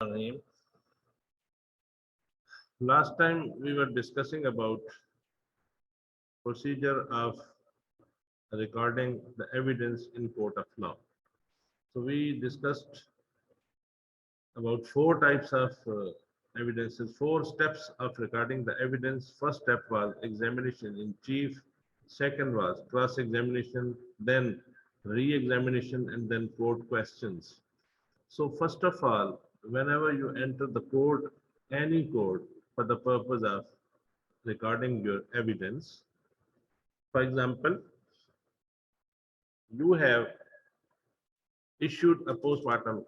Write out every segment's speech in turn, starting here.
Rahim. Last time we were discussing about procedure of recording the evidence in court of law. So we discussed about four types of evidences, four steps of recording the evidence. First step was examination in chief. Second was cross-examination, then re-examination, and then court questions. So first of all, whenever you enter the court, any court, for the purpose of recording your evidence, for example, you have issued a postmortem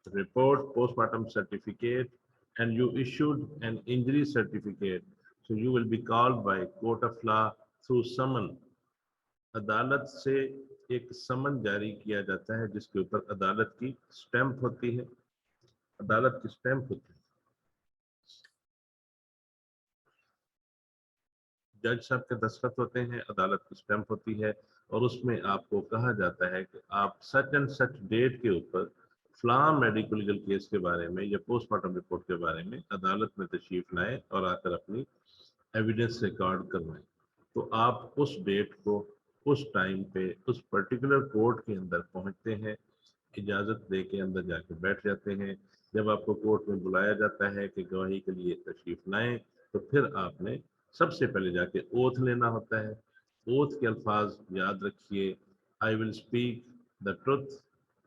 report, postmortem certificate, and you issued an injury certificate. So you will be called by court of law through summon. अदालत से एक समन जारी किया जाता है जिसके ऊपर अदालत की स्टैंप होती है, अदालत की स्टैंप होती है, जज साहब के दस्तखत होते हैं, अदालत की स्टैंप होती है और उसमें आपको कहा जाता है कि आप सच एंड सच डेट के ऊपर फलां मेडिकल लीगल केस के बारे में या पोस्टमार्टम रिपोर्ट के बारे में अदालत में तशरीफ लाएं और आकर अपनी एविडेंस रिकॉर्ड करवाएं। तो आप उस डेट को उस टाइम पे उस पर्टिकुलर कोर्ट के अंदर पहुंचते हैं, इजाज़त दे के अंदर जाके बैठ जाते हैं। जब आपको कोर्ट में बुलाया जाता है कि गवाही के लिए तशरीफ लाएं, तो फिर आपने सबसे पहले जाके ओथ लेना होता है। ओथ के अल्फाज याद रखिए, I will speak the truth,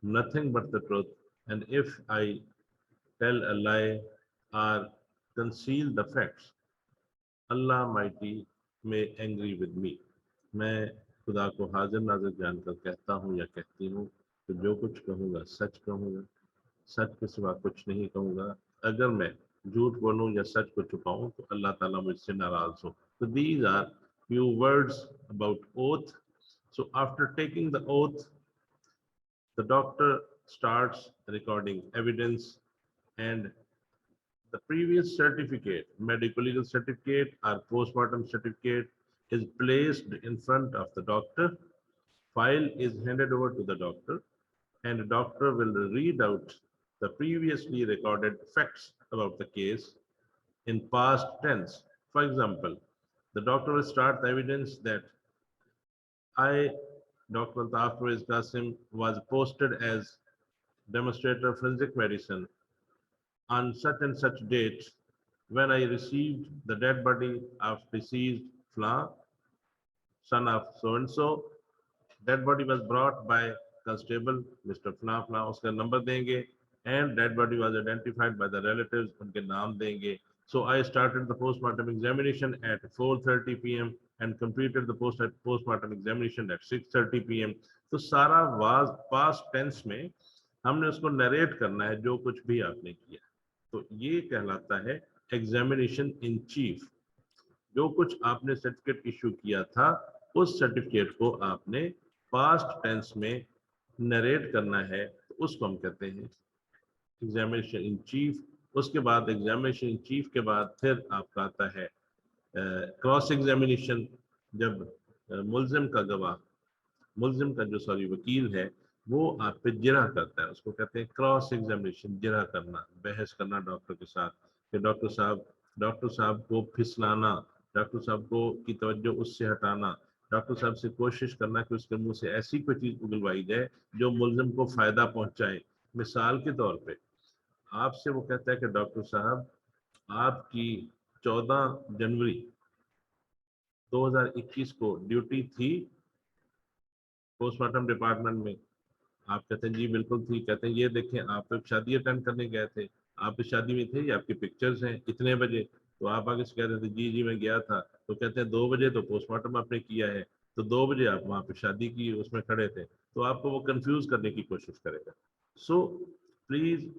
nothing but the truth, and if I tell a lie और conceal the facts, Allah mighty में एंग्री विद मी। मैं खुदा को हाजिर नाजिर जानकर कहता हूँ या कहती हूँ तो जो कुछ कहूँगा सच कहूँगा, सच के सिवा कुछ नहीं कहूँगा। अगर मैं झूठ बोलूँ या सच को छुपाऊँ तो अल्लाह ताला मुझसे नाराज हो। So these are few words about oath. So after taking the oath, the doctor starts recording evidence, and the previous certificate, medical legal certificate or postmortem certificate, is placed in front of the doctor. File is handed over to the doctor, and the doctor will read out the previously recorded facts about the case in past tense. For example, the doctor will start the evidence that I, Dr. Altaf Pervez Qasim, was posted as demonstrator of forensic medicine on such and such date when I received the dead body of deceased Fla, son of so and so. Dead body was brought by constable Mr. Fla Fla, उसका number देंगे, and dead body was identified by the relatives, उनके नाम देंगे. So I started the postmortem examination at 4:30 p.m. and completed the postmortem examination at 6:30 p.m. तो सारा was past tense में हमने उसको नरेट करना है जो कुछ भी आपने किया। तो ये कहलाता है एग्जामिनेशन इन चीफ। जो कुछ आपने सर्टिफिकेट इशू किया था उस सर्टिफिकेट को आपने पास्ट टेंस में नरेट करना है, तो उसको हम कहते हैं एग्जामिनेशन इन चीफ। उसके बाद एग्जामिनेशन इन चीफ के बाद फिर आपका आता है क्रॉस एग्जामिनेशन। जब मुल्जिम का गवाह, मुल्जिम का जो सॉरी वकील है, वो आप पे जिरह करता है, उसको कहते हैं क्रॉस एग्जामिनेशन। जिरह करना, बहस करना डॉक्टर के साथ कि डॉक्टर साहब को फिसलाना, डॉक्टर साहब को की तवज्जो उससे हटाना, डॉक्टर साहब से कोशिश करना कि उसके मुंह से ऐसी कोई चीज उगलवाई जाए जो मुल्जिम को फायदा पहुंचाए। मिसाल के तौर पे आपसे वो कहता है कि डॉक्टर साहब आपकी 14 जनवरी 2021 को ड्यूटी थी पोस्टमार्टम डिपार्टमेंट में। आप कहते हैं जी बिल्कुल थी। कहते हैं ये देखें आप तो शादी अटेंड करने गए थे, आप इस शादी में थे, ये आपकी पिक्चर्स हैं, इतने बजे। तो आप आगे से कह रहे थे जी जी मैं गया था। तो कहते हैं 2 बजे तो पोस्टमार्टम आपने किया है, तो 2 बजे आप वहाँ पे शादी की उसमें खड़े थे। तो आपको वो कंफ्यूज करने की कोशिश करेगा। सो प्लीज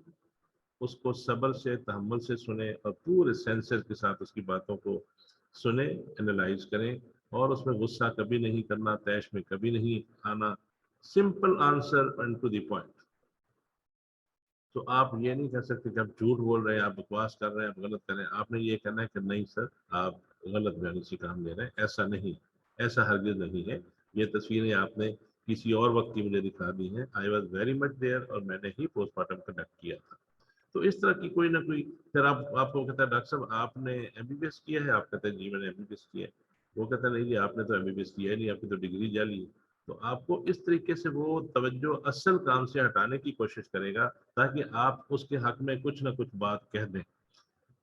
उसको सब्र से तहम्मुल से सुने और पूरे सेंसर के साथ उसकी बातों को सुने, एनालाइज करें, और उसमें गुस्सा कभी नहीं करना, तैश में कभी नहीं आना। Simple answer and to the point. तो आप ये नहीं कह सकते कि आप झूठ बोल रहे हैं, आप बकवास कर रहे हैं, आप गलत कर रहे हैं। आपने ये कहना है कि नहीं सर आप गलत बयानी से काम ले रहे हैं। ऐसा नहीं, ऐसा हरगिज नहीं है। ये तस्वीरें आपने किसी और वक्त की मुझे दिखा दी हैं। I was very much there और मैंने ही पोस्टमार्टम कंडक्ट किया था। तो इस तरह की कोई ना कोई, फिर आपको कहता है डॉक्टर साहब आपने एमबीबीएस किया है, आप कहते हैं जी मैंने एमबीबीएस किया है, वो कहता है नहीं जी आपने तो एमबीबीएस किया है नहीं, आपकी तो डिग्री जाली है। तो आपको इस तरीके से वो तवज्जो असल काम से हटाने की कोशिश करेगा ताकि आप उसके हक में कुछ ना कुछ बात कह दें।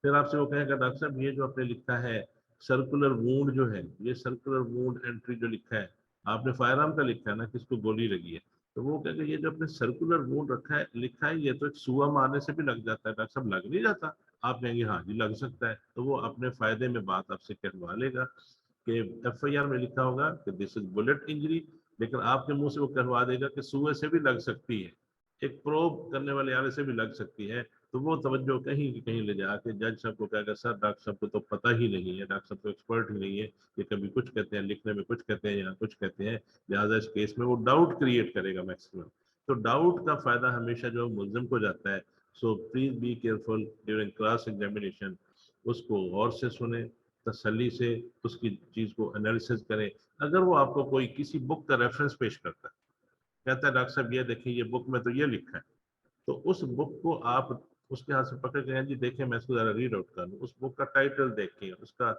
फिर आपसे वो कहेगा डॉक्टर साहब ये जो आपने लिखा है सर्कुलर वूंड जो है, ये सर्कुलर वूंड एंट्री जो लिखा है, आपने फायर आर्म का लिखा है ना, किसको गोली लगी है, तो वो कहेगा ये जो आपने सर्कुलर वूंड रखा है लिखा है ये तो एक सुआ मारने से भी लग जाता है, डॉक्टर साहब लग नहीं जाता? आप कहेंगे हाँ जी लग सकता है, तो वो अपने फायदे में बात आपसे कहवा लेगा कि एफआईआर में लिखा होगा कि दिस इज बुलेट इंजरी, लेकिन आपके मुंह से वो कहवा देगा कि सुए से भी लग सकती है, एक प्रोब करने वाले आले से भी लग सकती है। तो वो तवज्जो कहीं की कहीं ले जाके जज साहब को कहेगा सर डॉक्टर साहब को तो पता ही नहीं है, डॉक्टर साहब तो एक्सपर्ट ही नहीं है, ये कभी कुछ कहते हैं लिखने में, कुछ कहते हैं यहाँ कुछ कहते हैं, लिहाजा इस केस में वो डाउट क्रिएट करेगा मैक्सिमम। तो डाउट का फायदा हमेशा जो मुलजिम को जाता है। So please be careful during cross examination, उसको गौर से सुने, तसल्ली से उसकी चीज को एनालिसिस करें। अगर वो आपको कोई किसी बुक का रेफरेंस पेश करता है, कहता है डॉक्टर साहब ये देखिए ये बुक में तो ये लिखा है, तो उस बुक को आप उसके हाथ से पकड़ के जी देखें मैं इसको जरा रीड आउट कर लूँ, उस बुक का टाइटल देखें, उसका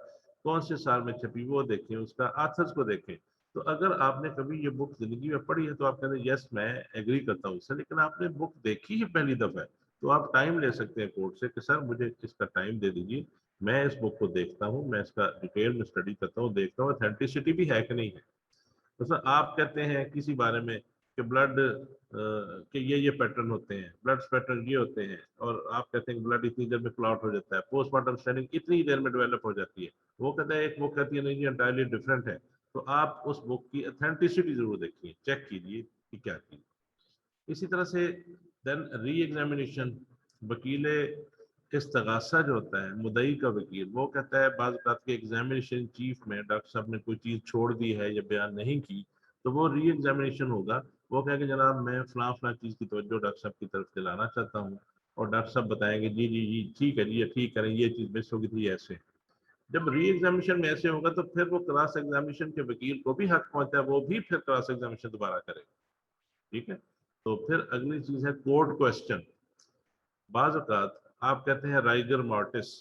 कौन से साल में छपी वो देखें, उसका आथर्स को देखें। तो अगर आपने कभी ये बुक जिंदगी में पढ़ी है तो आप कहते हैं यस मैं एग्री करता हूँ इससे, लेकिन आपने बुक देखी ही पहली दफा है, तो आप टाइम ले सकते हैं कोर्ट से कि सर मुझे इसका टाइम दे दीजिए, मैं इस बुक को देखता हूँ, मैं इसका डिटेल में स्टडी करता हूँ, देखता हूँ ऑथेंटिसिटी भी है कि नहीं है। तो सर आप कहते हैं किसी बारे में कि ब्लड के ये पैटर्न होते हैं, ब्लड पैटर्न ये होते हैं, और आप कहते हैं कि ब्लड इतनी देर में क्लॉट हो जाता है, पोस्टमार्टम स्टैंडिंग इतनी देर में डेवलप हो जाती है, वो कहता है एक बुक कहती है नहीं जी एंटायरली डिफरेंट है। तो आप उस बुक की ऑथेंटिसिटी जरूर देखिए, चेक कीजिए कि क्या चीज। इसी तरह से देन री एग्जामिनेशन, वकील इस्तगासा जो होता है मुदई का वकील, वो कहता है बाज़ औक़ात के एग्जामिनेशन चीफ में डॉक्टर साहब ने कोई चीज़ छोड़ दी है या बयान नहीं की, तो वो री एग्जामिनेशन होगा। वो कहेगा जनाब मैं फलां फलां चीज़ की तवज्जो डॉक्टर साहब की तरफ दिलाना चाहता हूँ, और डॉक्टर साहब बताएंगे जी जी जी ठीक है जी ये ठीक करें, ये चीज़ मिस हो गई थी ऐसे। जब री एग्जामिनेशन में ऐसे होगा तो फिर वो क्रॉस एग्जामिनेशन के वकील को भी हक पहुंचता है, वो भी फिर क्रॉस एग्जामिनेशन दोबारा करेगा। ठीक है। तो फिर अगली चीज है कोर्ट क्वेश्चन। बाज औक़ात आप कहते हैं राइगर मॉर्टिस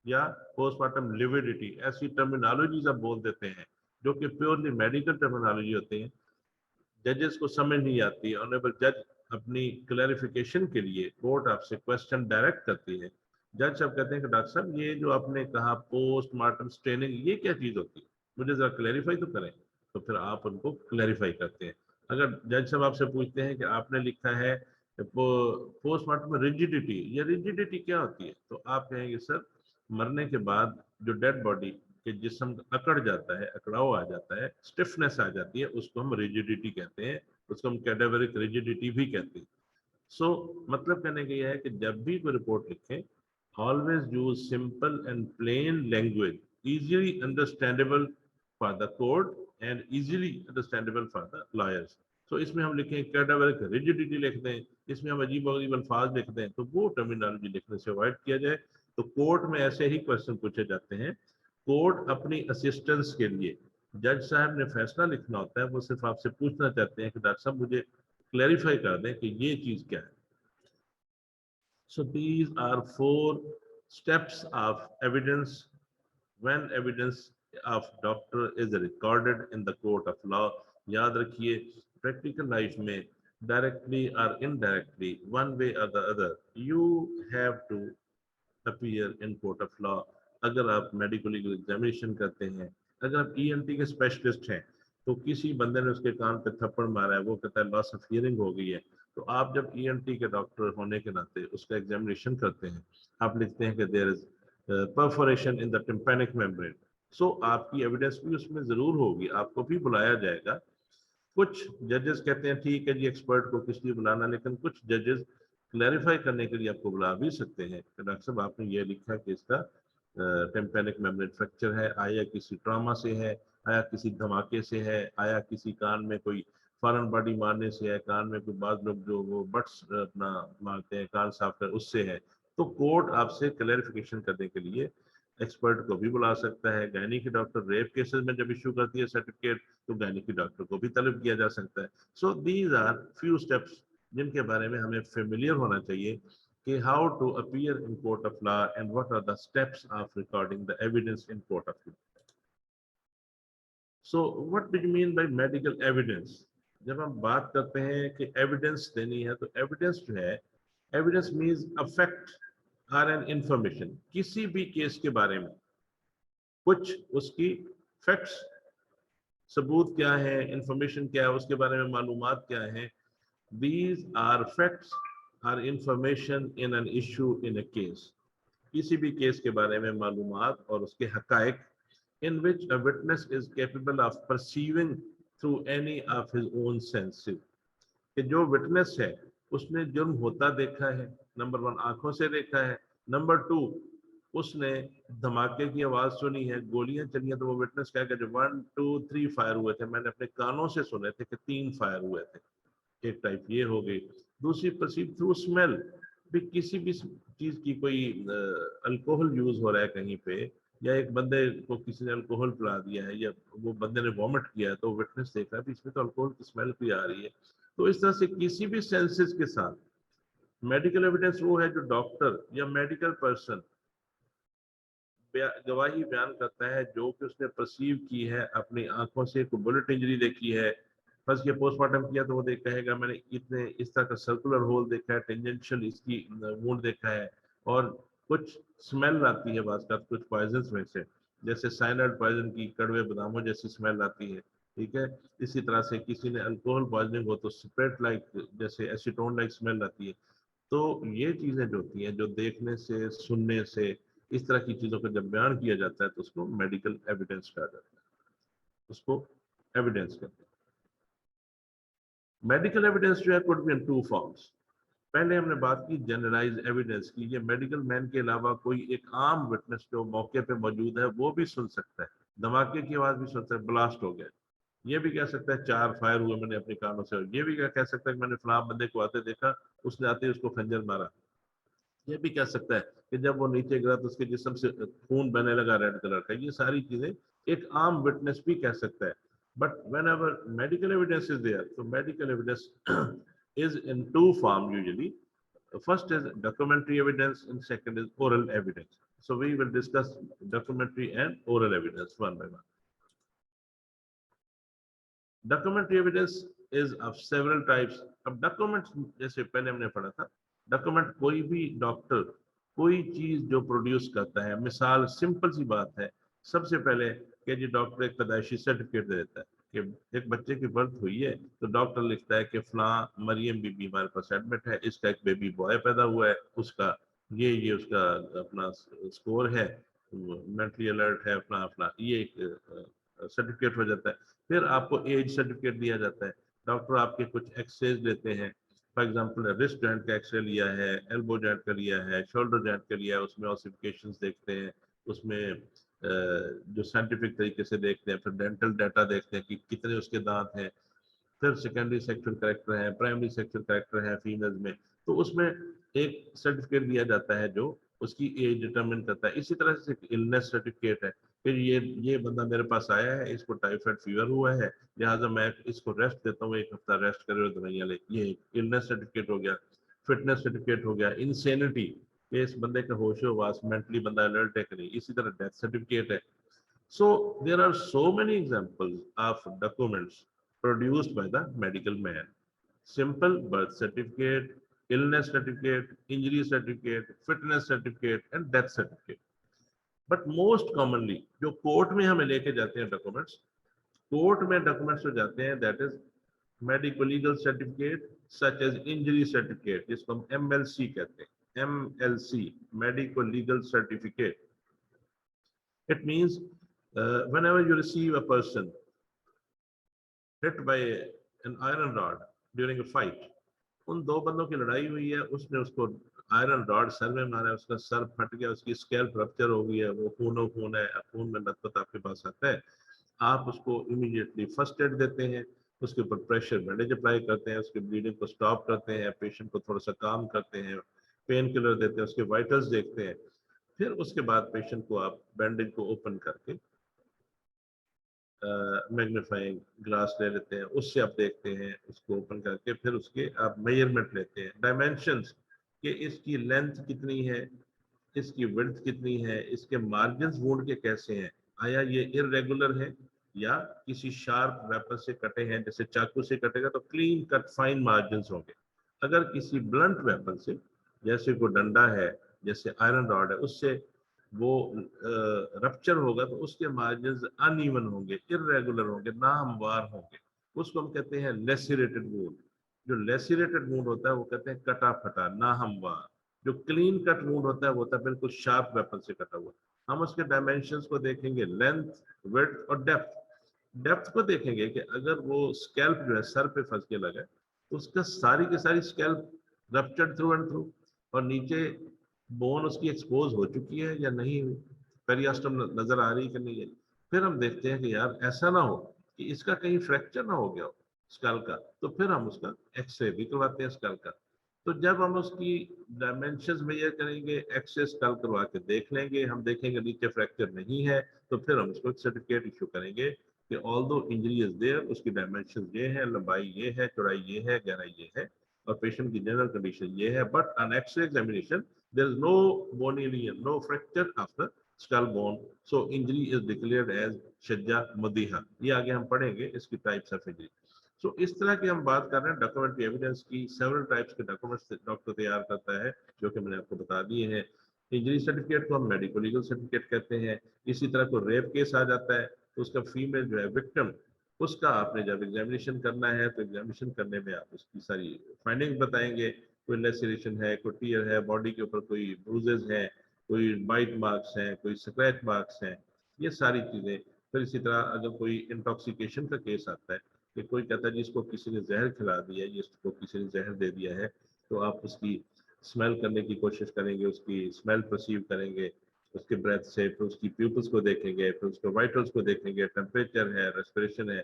या पोस्टमार्टम लिविडिटी, ऐसी टर्मिनोलॉजीज आप बोल देते हैं जो कि प्योरली मेडिकल टर्मिनोलॉजी होती है, जजेस को समझ नहीं आती। ऑनरेबल जज अपनी क्लैरिफिकेशन के लिए कोर्ट आपसे क्वेश्चन डायरेक्ट करती है। जज साहब कहते हैं कि डॉक्टर साहब ये जो आपने कहा पोस्टमार्टम स्टेनिंग ये क्या चीज होती है, मुझे जरा क्लैरिफाई तो करें। तो फिर आप उनको क्लैरिफाई करते हैं। अगर जज साहब आपसे पूछते हैं कि आपने लिखा है पोस्टमार्टम में रिजिडिटी, ये रिजिडिटी क्या होती है, तो आप कहेंगे सर मरने के बाद जो डेड बॉडी के जिस्म अकड़ जाता है, अकड़ाव आ जाता है, स्टिफनेस आ जाती है, उसको हम रिजिडिटी कहते हैं, उसको हम कैडावरिक रिजिडिटी भी कहते हैं। सो मतलब कहने का यह है कि जब भी कोई रिपोर्ट लिखें, always use simple and plain language, easily understandable for the court and easily understandable for the lawyers. तो इसमें हम लिखें कैडावरिक रिजिडिटी लिख दें, इसमें हम अजीब अजीब अल्फाज लिख दें, तो वो टर्मिनोलॉजी लिखने से अवॉइड किया जाए। तो कोर्ट में ऐसे ही क्वेश्चन पूछे जाते हैं। कोर्ट अपनी असिस्टेंस के लिए, जज साहब ने फैसला लिखना होता है, वो सिर्फ आपसे पूछना चाहते हैं कि डॉक्टर साहब मुझे क्लैरिफाई कर दें कि ये चीज क्या है। So these are four steps of evidence when evidence of doctor is recorded in the court of law. याद रखिए प्रैक्टिकल लाइफ में डायरेक्टली और इनडायरेक्टली वन वे और the other you have to appear in court of law. अगर आप medical examination करते हैं, अगर आप ईएनटी के स्पेशलिस्ट हैं, तो किसी बंदे ने उसके कान पे थप्पड़ मारा है, वो कहता है लॉस ऑफ हियरिंग हो गई है, तो आप जब ईएनटी के डॉक्टर होने के नाते उसका एग्जामिनेशन करते हैं, आप लिखते हैं कि there is perforation in the tympanic membrane, so आपकी एविडेंस भी उसमें जरूर होगी, आपको भी बुलाया जाएगा। कुछ जजेस कहते हैं ठीक है जी एक्सपर्ट को किस लिए बुलाना, लेकिन कुछ जजेस क्लैरिफाई करने के लिए आपको बुला भी सकते हैं कि डॉक्टर साहब आपने ये लिखा कि इसका टेम्पेनिक मेम्ब्रेन फ्रैक्चर है, आया किसी ट्रॉमा से है, आया किसी धमाके से है, आया किसी कान में कोई फॉरेन बॉडी मारने से है, कान में कोई बाज लोग जो वो बट्स अपना मारते हैं कान साफ कर उससे है। तो कोर्ट आपसे क्लैरिफिकेशन करने के लिए एक्सपर्ट को भी बुला सकता है। गैनी की डॉक्टर रेप केसेस में जब इशू करती है सर्टिफिकेट, तो गैनी की डॉक्टर को भी तलब किया जा सकता है। So these are few steps जिनके बारे में हमें फेमिलियर होना चाहिए कि how to appear in court of law and what are the steps of recording the evidence in court of law. So what do you mean by medical evidence? जब हम बात करते हैं कि evidence देनी है, तो evidence जो है, evidence means a fact or an information. किसी भी केस के बारे में कुछ उसकी facts, सबूत क्या है, information क्या है, उसके बारे में मालूमात क्या है. These are facts or information in an issue in a case. किसी भी केस के बारे में मालूमात और उसके हकायक in which a witness is capable of perceiving through any of his own senses. कि जो विटनेस है उसने जुर्म होता देखा है, नंबर 1 आंखों से देखा है, नंबर 2 उसने धमाके की आवाज सुनी है, गोलियां चली हैं, तो वो विटनेस कहेगा जो 1 2 3 फायर हुए थे, मैंने अपने कानों से सुने थे कि 3 फायर हुए थे. एक टाइप ये हो गई. दूसरी परसीव थ्रू स्मेल, भी किसी भी चीज की कोई अल्कोहल यूज हो रहा है कहीं पे, या एक बंदे को किसी ने अल्कोहल पिला दिया है, या वो बंदे ने वॉमिट किया है, तो विटनेस देख रहा है इसमें तो अल्कोहल की स्मेल भी आ रही है. तो इस तरह से किसी भी सेंसेस के साथ मेडिकल एविडेंस वो है जो डॉक्टर या मेडिकल पर्सन गवाही बयान करता है जो कि उसने परसीव की है अपनी आंखों से. कोई बुलेट इंजरी देखी है, फर्स्ट ये पोस्टमार्टम किया तो वो देख कहेगा मैंने इतने इस तरह का सर्कुलर होल देखा है, टेंजेंशियल इसकी वुंड देखा है, और कुछ स्मेल आती है बात का कुछ पॉइजन में से, जैसे साइनाइड पॉइजन की कड़वे बादामों जैसी स्मेल आती है. ठीक है. इसी तरह से किसी ने अल्कोहल पॉइजनिंग हो तो स्प्रेट लाइक जैसे एसीटोन लाइक स्मेल आती है. तो ये चीजें जो होती हैं, जो देखने से सुनने से इस तरह की चीजों का जब बयान किया जाता है तो उसको मेडिकल एविडेंस कहा जाता है, उसको एविडेंस कहते हैं. मेडिकल एविडेंस जो है कुड बी इन 2 फॉर्म्स. पहले हमने बात की जनरलाइज एविडेंस की, ये मेडिकल मैन के अलावा कोई एक आम विटनेस जो मौके पे मौजूद है वो भी सुन सकता है, धमाके की आवाज भी सुन सकता है, ब्लास्ट हो गया, ये भी कह सकता है 4 फायर हुए मैंने अपने कानों से, ये भी क्या कह सकता है कि मैंने फलां बंदे को आते देखा, उसने आते ही उसको खंजर मारा. ये भी कह सकता है कि जब वो नीचे गिरा तो उसके जिस्म से खून बहने लगा रेड कलर का. ये सारी चीजें एक आम विटनेस भी कह सकता है. But whenever medical evidence is there, so medical evidence is in 2 form usually. First is documentary evidence and second is oral evidence. So we will discuss documentary and oral evidence one by one. Documentary evidence is of several types. अब document जैसे पहले हमने पढ़ा था, document कोई भी doctor कोई चीज जो प्रोड्यूस करता है, मिसाल सिंपल सी बात है, सबसे पहले कि जी डॉक्टर एक पैदाइशी सर्टिफिकेट दे देता है कि एक बच्चे की बर्थ हुई है, तो डॉक्टर लिखता है कि फलां मरियम बीबी हमारे पास एडमिट है, इसका एक बेबी बॉय पैदा हुआ है, उसका ये उसका अपना स्कोर है, मेंटली अलर्ट है, अपना अपना ये एक सर्टिफिकेट हो जाता है. फिर आपको एज सर्टिफिकेट दिया जाता है. डॉक्टर आपके कुछ एक्सरेज लेते हैं, फॉर एग्जांपल रिस्ट जॉइंट का एक्सरे लिया है, एल्बो जॉइंट का लिया है, शोल्डर जॉइंट का लिया है, उसमें ऑसिफिकेशंस देखते हैं, उसमें जो साइंटिफिक तरीके से देखते हैं, फिर डेंटल डाटा देखते हैं कि कितने उसके दांत हैं, फिर सेकेंडरी सेक्सुअल कैरेक्टर है, प्राइमरी सेक्सुअल कैरेक्टर है फीमेल्स में, तो उसमें एक सर्टिफिकेट दिया जाता है जो उसकी एज डिटरमिन करता है. इसी तरह से इलनेस सर्टिफिकेट है, फिर ये बंदा मेरे पास आया है, इसको टाइफाइड फीवर हुआ है, लिहाजा मैं इसको रेस्ट देता हूँ, 1 हफ्ता रेस्ट करे और दवाइयाँ ले, ये इलनेस सर्टिफिकेट हो गया. फिटनेस सर्टिफिकेट हो गया. इंसेनिटी, ये इस बंदे का होशो वास, मेंटली बंदा अलर्ट है कि नहीं. इसी तरह डेथ सर्टिफिकेट है. So there are so many examples of documents produced by the medical man. Simple birth certificate, illness certificate, injury certificate, fitness certificate and death certificate. But most commonly जो court में हमें लेके जाते हैं documents, court में documents जो जाते हैं that is medico legal certificate such as injury certificate, जिसको हम MLC कहते हैं. MLC, medico legal certificate. It means whenever you receive a person hit by an iron rod during a fight, उन 2 बंदों की लड़ाई हुई है, उसने उसको आयरन रॉड सर में मारा है, उसका सर फट गया, उसकी स्कैल्प रप्चर हो गई है, वो खून है, खून में लथपथ आपके पास आता है, आप उसको इमीडिएटली फर्स्ट एड देते हैं, उसके ऊपर प्रेशर बैंडेज अप्लाई करते हैं, उसके ब्लीडिंग को स्टॉप करते हैं, पेशेंट को थोड़ा सा काम करते हैं, पेन किलर देते हैं, उसके वाइटल्स देखते हैं. फिर उसके बाद पेशेंट को आप बैंडेज को ओपन करके मैग्नीफाइंग ग्लास ले लेते हैं, उससे आप देखते हैं, उसको ओपन करके फिर उसके आप मेजरमेंट लेते हैं, डायमेंशंस کہ اس کی لینتھ کتنی ہے, اس کی width کتنی ہے, اس کے مارجنز وونڈ کے کیسے ہیں, آیا یہ irregular ہے یا کسی شارپ ویپن سے کٹے ہیں, جیسے چاقو سے کٹے گا تو کلین کٹ فائن مارجنز ہوں گے. اگر کسی بلنٹ ویپن سے, جیسے کوئی ڈنڈا ہے, جیسے آئرن راڈ ہے, اس سے وہ رپچر ہوگا تو اس کے مارجنز ان ایون ہوں گے, irregular ہوں گے, ناہموار ہوں گے. اس کو ہم کہتے ہیں لیسیریٹڈ وونڈ. جو لیسیریٹڈ وونڈ ہوتا ہے وہ کہتے ہیں کٹا پھٹا, ناہموار. جو کلین کٹ وونڈ ہوتا ہے وہ ہوتا ہے بالکل شارپ ویپن سے کٹا ہوا. ہم اس کے ڈائمینشنز کو دیکھیں گے, لینتھ, ویڈتھ اور ڈیپتھ. ڈیپتھ کو دیکھیں گے کہ اگر وہ اسکیلپ جو ہے سر پہ پھنس کے لگا ہے تو اس کا ساری کی ساری اسکیلپ رپچرڈ تھرو اینڈ تھرو, اور نیچے بون اس کی ایکسپوز ہو چکی ہے یا نہیں ہوئی, پیریاسٹم نظر آ رہی کہ نہیں ہے. پھر ہم دیکھتے ہیں کہ یار ایسا نہ ہو کہ اس کا کہیں فریکچر نہ ہو گیا ہو اسکل کا, تو پھر ہم اس کا ایکس رے بھی کرواتے ہیں اسکل کا. تو جب ہم اس کی ڈائمینشنز میجر کریں گے, ایکس رے اسکل کروا کے دیکھ لیں گے, ہم دیکھیں گے نیچے فریکچر نہیں ہے, تو پھر ہم اس کو سرٹیفکیٹ ایشو کریں گے کہ آل دو انجری از دیئر, اس کی ڈائمینشنز یہ ہے, لمبائی یہ ہے, چوڑائی یہ ہے, گہرائی یہ ہے, اور پیشنٹ کی جنرل کنڈیشن یہ ہے. But on X ray examination there is no bony lesion, no fracture of the skull bone, so injury is declared as شجہ مدیحہ. یہ آگے ہم پڑھیں گے اس کی ٹائپس آف انجری. سو اس طرح کی ہم بات کر رہے ہیں ڈاکومنٹری ایویڈنس کی. سیورل ٹائپس کے ڈاکومنٹس ڈاکٹر تیار کرتا ہے جو کہ میں نے آپ کو بتا دیے ہیں. انجری سرٹیفکیٹ کو ہم میڈیکو لیگل سرٹیفکیٹ کہتے ہیں. اسی طرح کو ریپ کیس آ جاتا ہے تو اس کا فیمیل جو ہے وکٹم, اس کا آپ نے جب ایگزامینیشن کرنا ہے تو ایگزامینیشن کرنے میں آپ اس کی ساری فائنڈنگ بتائیں گے. کوئی لیسریشن ہے, کوئی ٹیئر ہے, باڈی کے اوپر کوئی بروزز ہیں, کوئی بائٹ مارکس ہیں, کوئی اسکریچ مارکس ہیں, یہ ساری چیزیں. پھر اسی طرح اگر کوئی انٹاکسیکیشن کا کیس آتا ہے کہ کوئی کہتا ہے جس کو کسی نے زہر کھلا دیا ہے, جس کو کسی نے زہر دے دیا ہے, تو آپ اس کی اسمیل کرنے کی کوشش کریں گے, اس کی اسمیل پرسیو کریں گے اس کے بریتھ سے, پھر اس کی پیپلس کو دیکھیں گے, پھر اس کے وائٹلس کو دیکھیں گے, ٹیمپریچر ہے, ریسپریشن ہے,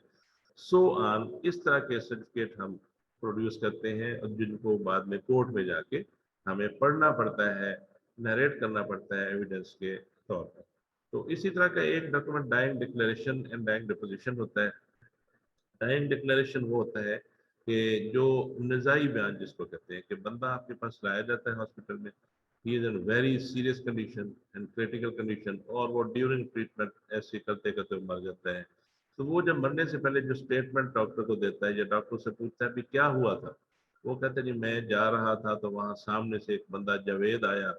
سو آن. اس طرح کے سرٹیفکیٹ ہم پروڈیوس کرتے ہیں, اور جن کو بعد میں کورٹ میں جا کے ہمیں پڑھنا پڑتا ہے, نریٹ کرنا پڑتا ہے ایویڈنس کے طور پر. تو اسی طرح کا ایک document dying declaration and dying deposition ہوتا ہے. ڈائنگ ڈکلیریشن وہ ہوتا ہے کہ جو نزاعی بیان جس کو کہتے ہیں, کہ بندہ آپ کے پاس لایا جاتا ہے ہاسپٹل میں, he is in very serious condition and critical condition, اور وہ ڈیورنگ ٹریٹمنٹ ایسے کرتے کرتے مر جاتا ہے. تو وہ جب مرنے سے پہلے جو اسٹیٹمنٹ ڈاکٹر کو دیتا ہے یا ڈاکٹر سے پوچھتا ہے بھی کیا ہوا تھا, وہ کہتے ہیں جی میں جا رہا تھا تو وہاں سامنے سے ایک بندہ جاوید آیا,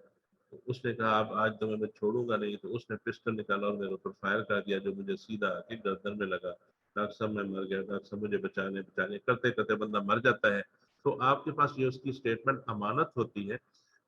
تو اس نے کہا اب آج تو میں چھوڑوں گا نہیں, تو اس نے پسٹل نکالا اور میرے اوپر فائر کر دیا جو مجھے سیدھا آ کے گردن میں لگا. ڈاکٹر صاحب میں مر گیا, ڈاکٹر صاحب مجھے بچانے کرتے کرتے بندہ مر جاتا ہے. تو آپ کے پاس یہ اس کی اسٹیٹمنٹ امانت ہوتی ہے.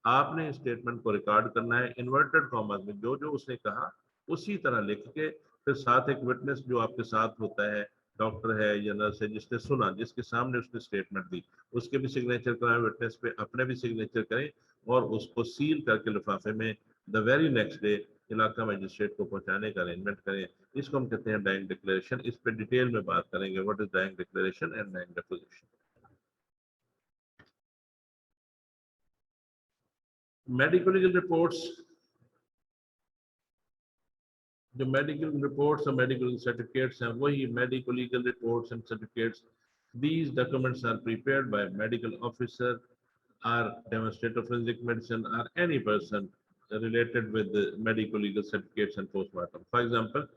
آپ نے اسٹیٹمنٹ کو ریکارڈ کرنا ہے انورٹڈ کاماز میں, جو جو اس نے کہا اسی طرح لکھ کے, پھر ساتھ ایک وٹنس جو آپ کے ساتھ ہوتا ہے, ڈاکٹر ہے یا نرس ہے, جس نے سنا, جس کے سامنے اس نے اسٹیٹمنٹ دی, اس کے بھی سگنیچر کرائیں وٹنس پہ, اپنے بھی سگنیچر کریں, اور اس کو سیل کر کے لفافے میں دا ویری نیکسٹ ڈے علاقہ مجسٹریٹ کو پہنچانے کا ارینجمنٹ کریں. اس کو ہم کہتے ہیں ڈائنگ ڈکلیریشن. اس پہ ڈیٹیل میں بات کریں گے, what is dying declaration and dying deposition. Medical legal reports, جو میڈیکل رپورٹس اور میڈیکل سرٹیفکیٹس ہیں, وہی medical legal reports and certificates. These documents are prepared by medical officer or demonstrator of forensic medicine or any person related with the medical legal certificates and postmortem. For example,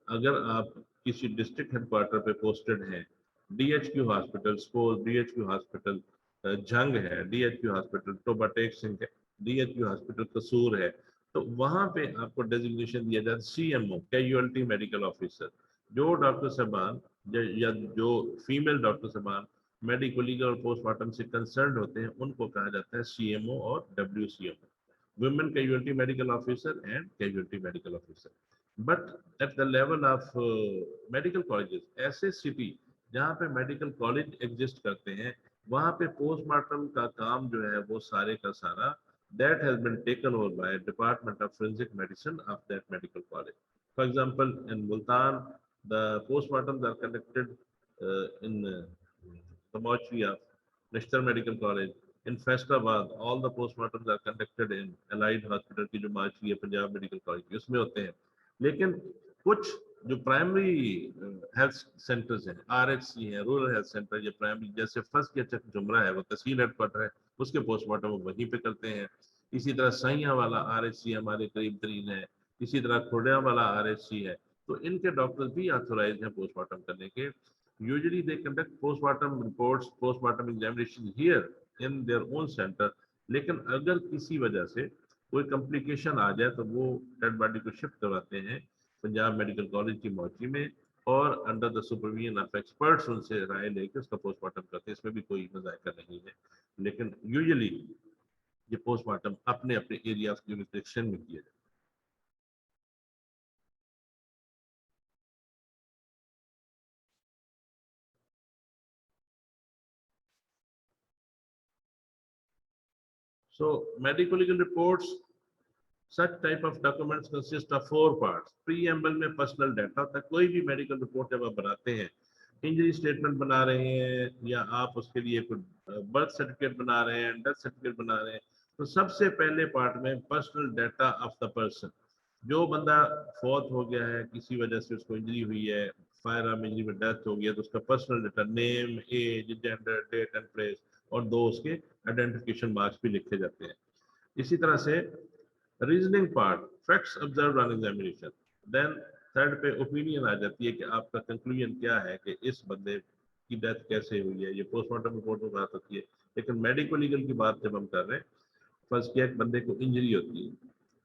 اگر آپ کسی district headquarter پہ posted ہیں, D H Q hospital, suppose D H Q hospital Jhang ہے, D H Q hospital Toba Tek Singh ہے, D H Q hospital Kasur ہے, تو وہاں پہ آپ کو ڈیزگنیشن دیا جاتا ہے C M O, casualty medical officer. جو ڈاکٹر صاحبان یا جو فیمیل ڈاکٹر صاحبان میڈیکو لیگل اور پوسٹ مارٹم سے کنسرنڈ ہوتے ہیں, ان کو کہا جاتا ہے سی ایم او اور W C M O, women casualty medical officer and casualty medical officer. But at the level of medical colleges, ایسے سٹی جہاں پہ میڈیکل کالج ایگزسٹ کرتے ہیں, وہاں پہ پوسٹ مارٹم کا کام جو ہے وہ سارے کا سارا that has been taken over by Department of Forensic Medicine of that medical college. For example, in Multan, the postmortems are conducted in the mortuary of National Medical College. In Faisalabad, all the postmortems are conducted in Allied Hospital کی جو mortuary ہے Punjab medical college کی, اس میں ہوتے ہیں. لیکن کچھ जो प्राइमरी हेल्थ सेंटर्स हैं, आरएचसी है, रूरल हेल्थ सेंटर, ये प्राइमरी, जैसे फर्स्ट या चक जुमरा है वो तहसील हेडक्वार्टर है, उसके पोस्टमार्टम वो वहीं पे करते हैं। इसी तरह सैया वाला आरएचसी हमारे करीब तरीन है, इसी तरह खुर्डिया वाला आरएचसी है। तो इनके डॉक्टर्स भी ऑथोराइज हैं पोस्टमार्टम करने के। Usually they conduct postmortem reports, postmortem examination here in their own centre. लेकिन अगर किसी वजह से कोई कॉम्प्लिकेशन आ जाए तो वो डेड बॉडी को शिफ्ट करवाते हैं पंजाब मेडिकल कॉलेज की मौची में, और under the supervision of experts उनसे राय लेकर उसका पोस्टमार्टम करते हैं। इसमें भी कोई मजायका नहीं है, लेकिन यूजुअली ये पोस्टमार्टम अपने अपने एरिया ऑफ ज्यूरिसडिक्शन में किया जाता है। So medical legal reports, such type of documents consist of 4 parts. Preamble में पर्सनल डाटा होता है। कोई भी मेडिकल रिपोर्ट जब आप बनाते हैं, इंजरी स्टेटमेंट बना रहे हैं या आप उसके लिए कोई बर्थ सर्टिफिकेट बना रहे हैं, डेथ सर्टिफिकेट बना रहे हैं, तो सबसे पहले पार्ट में personal data of the person. जो बंदा फौत हो गया है, किसी वजह से उसको इंजरी हुई है, फायर आर्म इंजरी में डेथ हो गया, तो उसका personal data, name, age, gender, date and place, और 2 उसके आइडेंटिफिकेशन मार्क्स भी लिखे जाते हैं। इसी तरह से reasoning part, facts observed on examination. Then third पे ओपिनियन आ जाती है कि आपका कंक्लूजन क्या है कि इस बंदे की डेथ कैसे हुई है। ये पोस्टमार्टम रिपोर्ट में बात होती है, लेकिन मेडिको लीगल की बात जब हम कर रहे हैं, फर्स्ट किया एक बंदे को इंजरी होती है,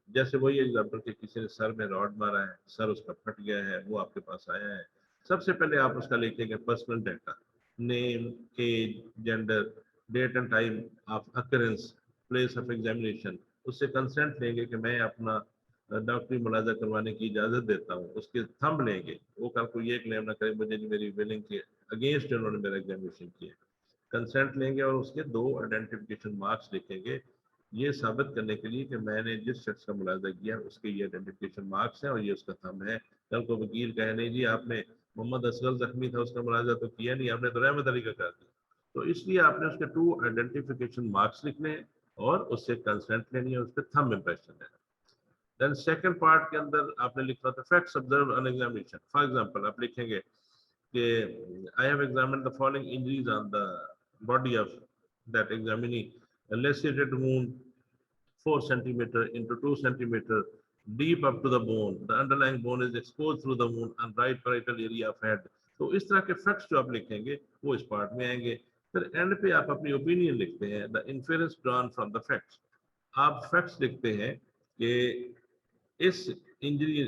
जैसे वही एग्जाम्पल कि किसी ने सर में रॉड मारा है, सर उसका फट गया है, वो आपके पास आया है। सबसे पहले आप उसका लिखेंगे personal data, name, age, gender, date and time of occurrence, place of examination. उससे कंसेंट लेंगे कि मैं अपना डॉक्टरी मुलाजा करवाने की इजाज़त देता हूँ। उसके थंब लेंगे, वो कल को ये क्लेम ना करे मुझे मेरी विलिंग के अगेंस्ट उन्होंने मेरा एग्जामिनेशन किया। कंसेंट लेंगे और उसके 2 आइडेंटिफिकेशन मार्क्स लिखेंगे, ये साबित करने के लिए कि मैंने जिस शख्स का मुलाजा किया उसके ये आइडेंटिफिकेशन मार्क्स हैं और ये उसका थंब है। कल को वकील कहे नहीं जी आपने मोहम्मद असगर जख्मी था उसका मुलाजा तो किया नहीं, आपने तो रहमत अली का कर दिया। तो इसलिए आपने उसके 2 आइडेंटिफिकेशन मार्क्स लिखने हैं और उससे कंसेंट लेनी है, उस पर थंब इम्प्रेशन लेना। देन सेकंड पार्ट के अंदर आपने लिखना था facts observe on examination. For example आप लिखेंगे कि I have examined the following injuries on the body of that examinee, lacerated wound 4 centimeter into 2 centimeter deep up to the bone. The underlying bone is exposed through the wound and right parietal area of head. तो इस तरह के facts जो आप लिखेंगे वो इस part में आएंगे। फिर एंड पे आप अपनी ओपिनियन लिखते हैं, the inference drawn from the facts. आप फैक्ट्स लिखते हैं कि इस इंजरी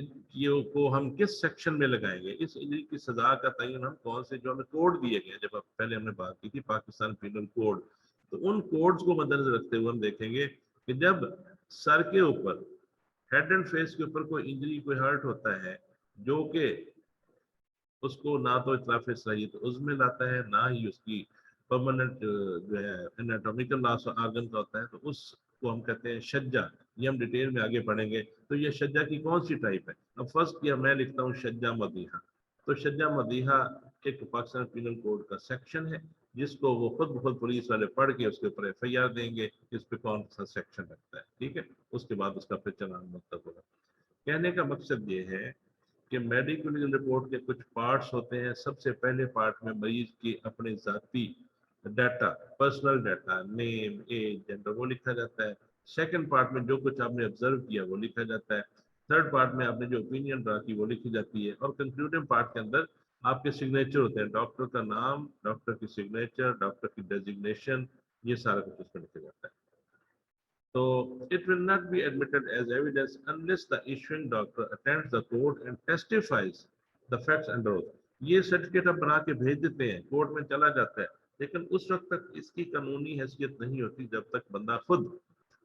को हम किस सेक्शन में लगाएंगे, इस इंजरी की सजा का तयन हम कौन से, जो हमें कोड दिए गए, जब पहले हमने बात की थी पाकिस्तान पीनल कोड, तो उन कोड्स को मद्देनजर रखते हुए हम देखेंगे कि जब सर के ऊपर, हेड एंड फेस के ऊपर कोई इंजरी, कोई हर्ट होता है जो कि उसको ना तो इतलाफ सलाहियत उसमें लाता है, ना ही उसकी परमानेंट जो है एनाटॉमिकल लॉस आर्गन का होता है, तो उसको हम कहते हैं शज्जा। ये हम डिटेल में आगे पढ़ेंगे। तो ये शज्जा की कौन सी टाइप है। अब फर्स्ट किया मैं लिखता हूँ शज्जा मदीहा। तो शज्जा मदीहा एक पाकिस्तान पीनल कोड का सेक्शन है जिसको वो खुद ब खुद पुलिस वाले पढ़ के उसके ऊपर FIR देंगे इस पे कौन सा सेक्शन लगता है, ठीक है। उसके बाद उसका फिर चलान मतलब होगा। कहने का मकसद ये है कि मेडिकल रिपोर्ट के कुछ पार्ट्स होते हैं। सबसे पहले पार्ट में मरीज की अपने ज़ाती data, personal data, name, age, gender, वो लिखा जाता है। सेकंड पार्ट में जो कुछ आपने ऑब्जर्व किया वो लिखा जाता है। थर्ड पार्ट में आपने जो ओपिनियन ड्रा की वो लिखी जाती है। और कंक्लूडिंग पार्ट के अंदर आपके सिग्नेचर होते हैं, डॉक्टर का नाम, डॉक्टर की सिग्नेचर, डॉक्टर की डेजिग्नेशन, ये सारा कुछ उसमें लिखा जाता है। So it will not be admitted as evidence unless the issuing doctor attends the court and testifies the facts under oath. ये सर्टिफिकेट आप बना के भेज देते हैं, कोर्ट में चला जाता है, लेकिन उस वक्त तक इसकी कानूनी हैसियत नहीं होती जब तक बंदा खुद,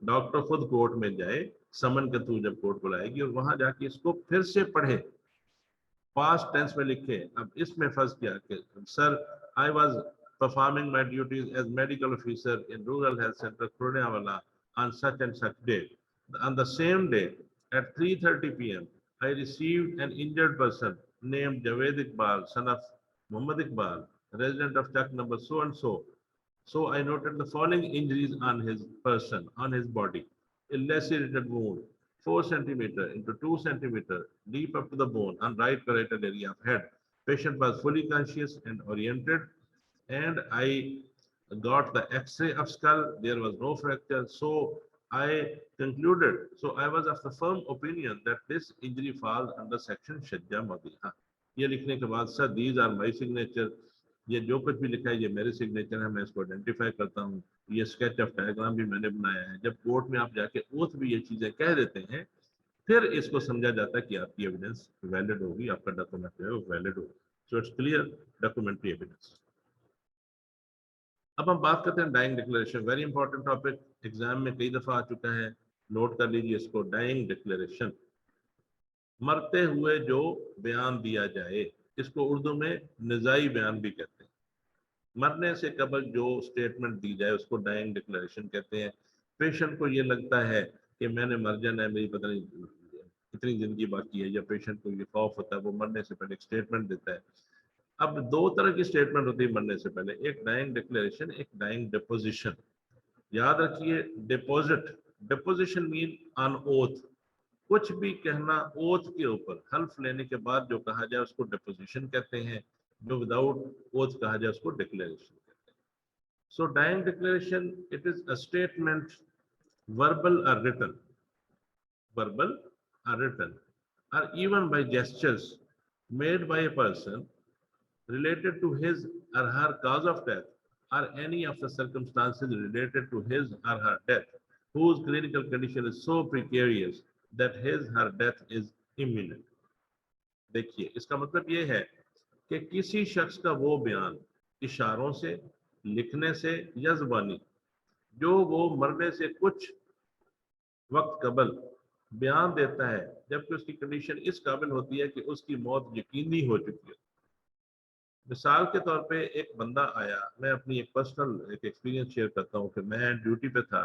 डॉक्टर खुद कोर्ट में जाए, समन के थ्रू जब कोर्ट बुलाएगी और वहां जाके इसको फिर से पढ़े, पास्ट टेंस में लिखे। अब इसमें फंस गया कि sir I was performing my duties as medical officer in rural health center Kurniawala on such and such day. On the same day at 3:30 p.m. I received an injured person named Javed Iqbal, son of Muhammad Iqbal, resident of Chak number so and so. So I noted the following injuries on his person, on his body: a lacerated wound, 4 centimeter into 2 centimeter deep up to the bone on right parietal area of head. Patient was fully conscious and oriented, and I got the X-ray of skull. There was no fracture. So I concluded. So I was of the firm opinion that this injury falls under section Shajja Madiha. ये लिखने के बाद sir these are my signature. ये जो कुछ भी लिखा है ये मेरे सिग्नेचर है, मैं इसको आइडेंटिफाई करता हूँ. ये स्केच ऑफ डायग्राम भी मैंने बनाया है. जब कोर्ट में आप जाके ओथ भी ये चीजें कह देते हैं, फिर इसको समझा जाता है कि आपकी एविडेंस वैलिड होगी, आपका डॉक्यूमेंट जो है वो वैलिड होगी. So it's clear documentary evidence. अब हम बात करते हैं dying declaration. Very important topic, exam में कई दफा आ चुका है, नोट कर लीजिए इसको. डाइंग डिक्लेरेशन, मरते हुए जो बयान दिया जाए, इसको उर्दू में निजाई बयान भी कहते हैं. मरने से कबल जो स्टेटमेंट दी जाए उसको डाइंग डिक्लेरेशन कहते हैं. पेशेंट को ये लगता है कि मैंने मर जाना है, मेरी पता नहीं कितनी जिंदगी बाकी है, या पेशेंट को ये खौफ होता है, वो मरने से पहले एक स्टेटमेंट देता है. अब दो तरह की स्टेटमेंट होती है मरने से पहले, एक डाइंग डिक्लेरेशन, एक डाइंग डिपोजिशन. याद रखिए, deposit, deposition mean on oath, कुछ भी कहना ओथ के ऊपर, हल्फ लेने के बाद जो कहा जाए उसको डिपोजिशन कहते हैं, जो विदाउट ओथ कहा जाए उसको डिक्लेरेशन कहते हैं. So dying declaration, it is a statement, verbal or written, verbal or written, or even by gestures made by a person related to his or her cause of death or any of the circumstances related to his or her death whose clinical condition is so precarious that his or her death is imminent. देखिए, इसका मतलब ये है कि किसी शख्स का वो बयान इशारों से, लिखने से या जुबानी, जो वो मरने से कुछ वक्त कबल बयान देता है जबकि उसकी कंडीशन इस काबिल होती है कि उसकी मौत यकीनी हो चुकी है. मिसाल के तौर पे एक बंदा आया, मैं अपनी एक पर्सनल एक एक्सपीरियंस शेयर करता हूँ कि मैं ड्यूटी पे था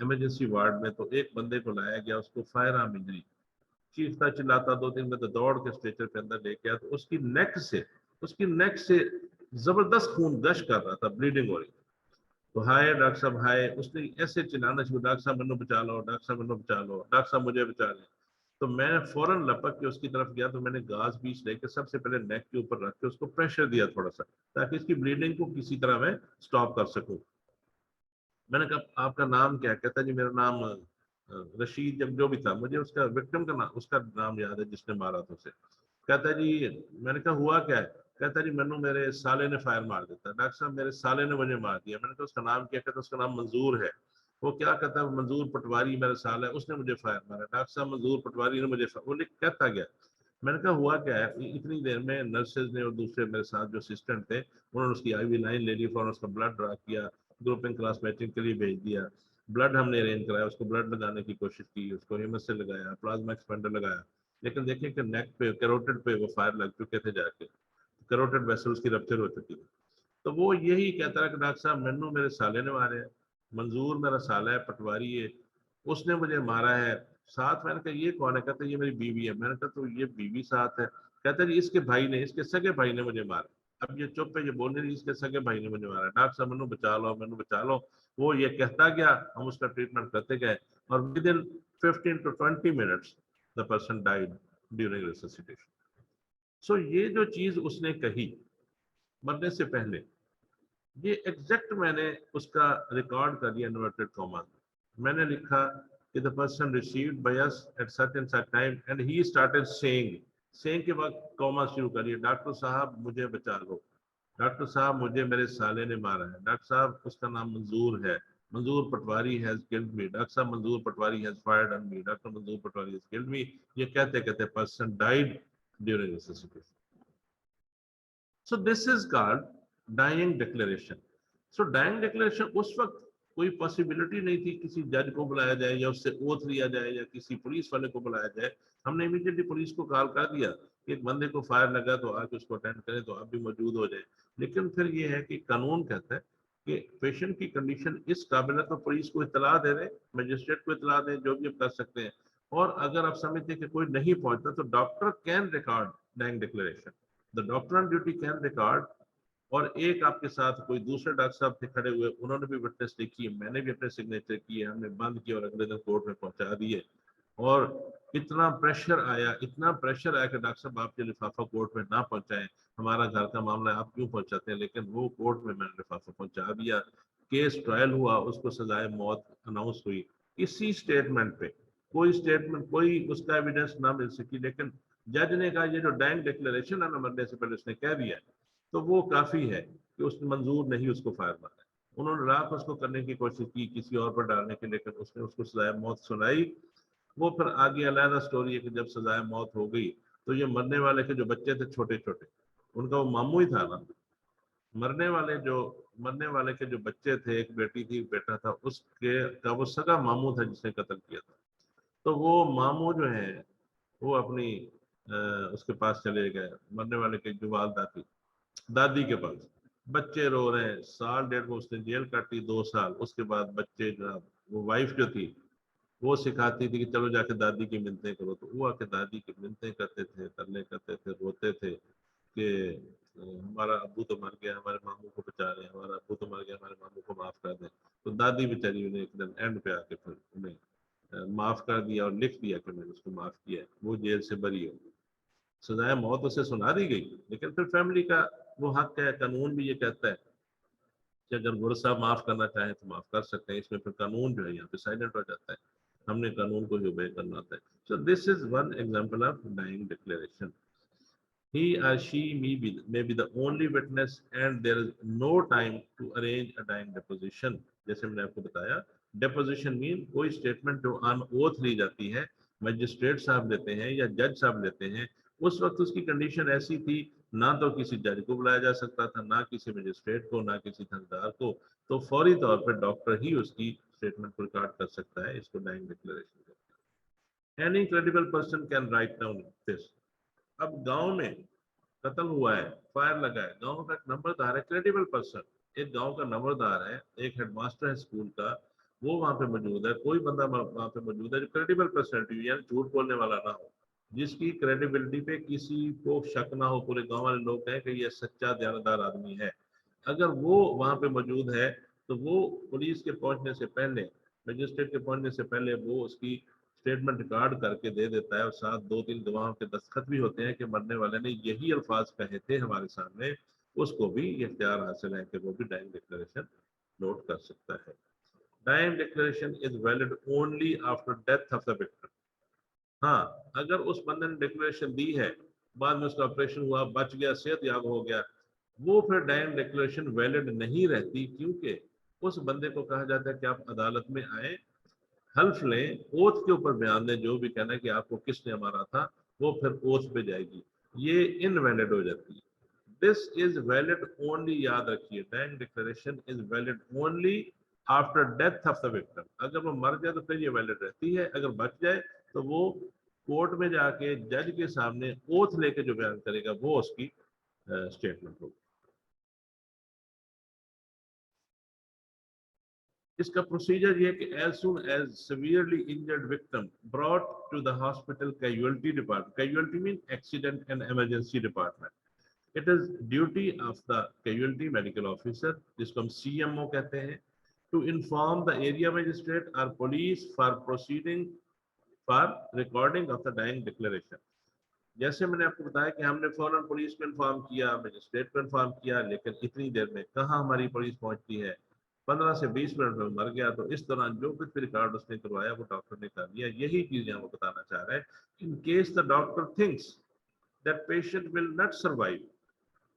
इमरजेंसी वार्ड में, तो एक बंदे को लाया गया, उसको फायर आर्म इंजरी, चीखता चिल्लाता 2-3 बंदे दौड़ के स्ट्रेचर पे अंदर लेके आया, तो उसकी नेक से जबरदस्त खून गश कर रहा था, ब्लीडिंग हो रही. तो हाय डॉक्टर साहब हाय, उसने ऐसे चिल्लाना शुरू, डॉक्टर साहब मैंने बचा लो, डॉक्टर साहब मैंने बचा लो, डॉक्टर साहब मुझे बचा लें. तो मैं फौरन लपक के उसकी तरफ गया, तो मैंने गाज बीच लेके सबसे पहले नेक के ऊपर रख के उसको प्रेशर दिया थोड़ा सा, ताकि इसकी ब्लीडिंग को किसी तरह मैं स्टॉप कर सकूं. मैंने कहा आपका नाम क्या? कहता जी मेरा नाम रशीद, जब जो भी था, मुझे उसका विक्टिम का नाम, उसका नाम याद है जिसने मारा था उसे. कहता जी, मैंने कहा हुआ क्या है? कहता जी मैनू मेरे साले ने फायर मार दिया. डॉक्टर साहब मेरे साले ने मुझे मार दिया. मैंने कहा उसका नाम क्या? कहता उसका नाम मंजूर है. वो क्या कहता है? मंजूर पटवारी मेरा साल है, उसने मुझे फायर मारा. डॉक्टर साहब मंजूर पटवारी ने मुझे, वो कहता गया. मैंने कहा हुआ क्या है? इतनी देर में नर्सेज ने और दूसरे मेरे साथ जो असिस्टेंट थे, उन्होंने उसकी IV लाइन ले ली, फौरन उसका ब्लड ड्रा किया, ग्रुपिंग क्लास मैचिंग के लिए भेज दिया. ब्लड हमने अरेंज कराया, उसको ब्लड लगाने की कोशिश की, उसको हिम्मत से लगाया, प्लाज्मा एक्सपेंडर लगाया, लेकिन देखिए कि नेक पे, कैरोटिड पे वो फायर लग चुके थे, जाके कैरोटिड वेसल्स की रप्चर हो चुकी थी. तो वो यही कहता है कि डॉक्टर साहब मैनू मेरे साले ने मारे, मंजूर मेरा साला है, पटवारी है, उसने मुझे मारा है. साथ मैंने कहा ये कौन है? कहता ये मेरी बीवी है. मैंने कहा तो ये बीवी साथ है? कहता जी इसके भाई ने, इसके सगे भाई ने मुझे मारा. अब ये चुप है, ये बोल नहीं रही, इसके सगे भाई ने मुझे मारा. डॉक्टर साहब मैनू बचा लो, मैनू बचा लो. वो ये कहता गया, हम उसका ट्रीटमेंट करते गए, और within 15 to 20 minutes the person died during resuscitation. So ये जो चीज उसने कही मरने से पहले, ये एग्जैक्ट मैंने उसका रिकॉर्ड कर दिया इन्वर्टेड कॉमा. मैंने लिखा कि the person received by us at such and such time and he started saying के बाद कॉमा शुरू करिए, डॉक्टर साहब मुझे बचा लो, डॉक्टर साहब मुझे मेरे साले ने मारा है, डॉक्टर साहब उसका नाम मंजूर है, Manzoor Patwari has killed me, doctor साहब Manzoor Patwari has fired on me, doctor Manzoor Patwari has killed me. ये कहते कहते person died during resuscitation. So this is called dying declaration. So dying declaration उस वक्त कोई पॉसिबिलिटी नहीं थी किसी जज को बुलाया जाए या उससे ओथ लिया जाए या किसी पुलिस वाले को बुलाया जाए. हमने इमीडिएटली पुलिस को कॉल कर दिया कि एक बंदे को फायर लगा तो आके उसको अटेंड करें, तो आप भी मौजूद हो जाए. लेकिन फिर ये है कि कानून कहता है कि पेशेंट की कंडीशन इस काबिल है तो पुलिस को इतला दे रहे, मजिस्ट्रेट को इतला दें, जो भी आप कर सकते हैं. और अगर आप समझते हैं कि कोई नहीं पहुंचता तो doctor can record dying declaration. The doctor on duty can record और एक आपके साथ कोई दूसरे डॉक्टर साहब थे खड़े हुए, उन्होंने भी विटनेस लिखी है, मैंने भी अपने सिग्नेचर किए, हमने बंद किए और अगले दिन कोर्ट में पहुंचा दिए। और इतना प्रेशर आया, इतना प्रेशर आया कि डॉक्टर साहब आप ये लिफाफा कोर्ट में ना पहुंचाएं, हमारा घर का मामला है, आप क्यों पहुंचाते हैं, लेकिन वो कोर्ट में मैंने लिफाफा पहुंचा दिया। केस ट्रायल हुआ, उसको सजाए मौत अनाउंस हुई। इसी स्टेटमेंट पे कोई स्टेटमेंट, कोई उसका एविडेंस ना मिल सकी, लेकिन जज ने कहा ये जो डाइंग डिक्लेरेशन है ना, मरने से पहले उसने कह दिया, तो वो काफी है कि उसने मंजूर नहीं उसको फायर मारा। उन्होंने रात उसको करने की कोशिश की किसी और पर डालने की, लेकिन उसने उसको सजाए मौत सुनाई। वो फिर आगे अलग स्टोरी है कि जब सजाए मौत हो गई तो ये मरने वाले के जो बच्चे थे छोटे छोटे, उनका वो मामू ही था ना, मरने वाले जो मरने वाले के जो बच्चे थे, एक बेटी थी एक बेटा था, उसके का वो सगा मामू था जिसने कत्ल किया था। तो वो मामू जो है वो अपनी उसके पास चले गए, मरने वाले के जो वालदा थी, दादी के पास। बच्चे रो रहे हैं, साल डेढ़ में उसने जेल काटी, 2 साल। उसके बाद बच्चे जो, वो वाइफ जो थी वो सिखाती थी कि चलो जाके दादी की मिन्नतें करो, तो वो आके दादी की मिन्नतें करते थे, तरले करते थे, रोते थे कि हमारा अब्बू तो मर गया, हमारे मामू को बचा लें, हमारा अब्बू तो मर गया, हमारे मामू को माफ कर दें। तो दादी बेचारी उन्हें एक दिन एंड पे आके फिर उन्हें माफ कर दिया और लिख दिया कि मैंने उसको माफ किया है, वो जेल से बरी हो गई। सजाए मौत उसे सुना दी गई, लेकिन फिर फैमिली का वो हक है, कानून भी ये कहता है कि अगर गुरु साहब माफ करना चाहें तो माफ कर सकते हैं। इसमें फिर कानून जो है यहाँ पे साइलेंट हो जाता है, हमने कानून को ही ओबे करना होता है। So this is one example of dying declaration. He or she may be the only witness and there is no time to arrange a dying deposition. जैसे मैंने आपको बताया, deposition मीन कोई स्टेटमेंट जो ऑन ओथ ली जाती है, magistrate साहब लेते हैं या जज साहब लेते हैं। उस वक्त उसकी कंडीशन ऐसी थी, ना तो किसी जज को बुलाया जा सकता था, ना किसी मजिस्ट्रेट को, ना किसी थानेदार को। तो फौरी तौर पर डॉक्टर ही उसकी स्टेटमेंट को रिकॉर्ड कर सकता है। इसको डाइंग डिक्लेरेशन कहते हैं। Any credible person can write down this. अब गांव में कत्ल हुआ है, फायर लगा है, गांव का एक नंबरदार है, क्रेडिबल पर्सन, एक गांव का नंबरदार है, एक हेडमास्टर है स्कूल का, वो वहां पे मौजूद है, कोई बंदा वहां पे मौजूद है जो क्रेडिबल पर्सनैलिटी यानी झूठ बोलने वाला ना हो, जिसकी क्रेडिबिलिटी पे किसी को शक ना हो, पूरे गांव वाले लोग कहें कि ये सच्चा दयानतदार आदमी है। अगर वो वहां पे मौजूद है तो वो पुलिस के पहुंचने से पहले, मजिस्ट्रेट के पहुंचने से पहले वो उसकी स्टेटमेंट रिकॉर्ड करके दे देता है, और साथ 2-3 गवाहों के दस्तखत भी होते हैं कि मरने वाले ने यही अल्फाज कहे थे हमारे सामने। उसको भी ये इख्तियार हासिल है कि वो भी डाइंग डिक्लेरेशन नोट कर सकता है। Dying declaration is valid only after death of the victim. हाँ, अगर उस बंदे ने डिक्लेरेशन दी है, बाद में उसका ऑपरेशन हुआ, बच गया, सेहत याब हो गया, वो फिर डाइंग डिक्लेरेशन वैलिड नहीं रहती, क्योंकि उस बंदे को कहा जाता है कि आप अदालत में आए, हल्फ लें, ओथ के ऊपर बयान दें, जो भी कहना है कि आपको किसने मारा था, वो फिर ओथ पे जाएगी, ये इनवैलिड हो जाती है। दिस इज वैलिड ओनली, याद रखिए, dying declaration is valid only after death of the victim. अगर वो मर जाए तो फिर ये वैलिड रहती है, अगर बच जाए तो वो कोर्ट में जाके जज के सामने ओथ लेके जो बयान करेगा वो उसकी स्टेटमेंट होगी। इसका प्रोसीजर ये कि as soon as severely injured victim brought to the hospital casualty department, casualty mean accident and emergency department, it is duty of the casualty medical officer, जिसको हम CMO कहते हैं, to inform the area magistrate और police for proceeding for recording of the dying declaration. जैसे मैंने आपको बताया कि हमने फौरन पुलिस को इन्फॉर्म किया, मजिस्ट्रेट को इन्फॉर्म किया, लेकिन इतनी देर में कहाँ हमारी पुलिस पहुंचती है, 15 से 20 मिनट में मर गया। तो इस दौरान जो कुछ भी रिकॉर्ड उसने करवाया वो डॉक्टर ने कर लिया। यही चीज यहाँ वो बताना चाह रहा है। In case the doctor thinks that patient will not survive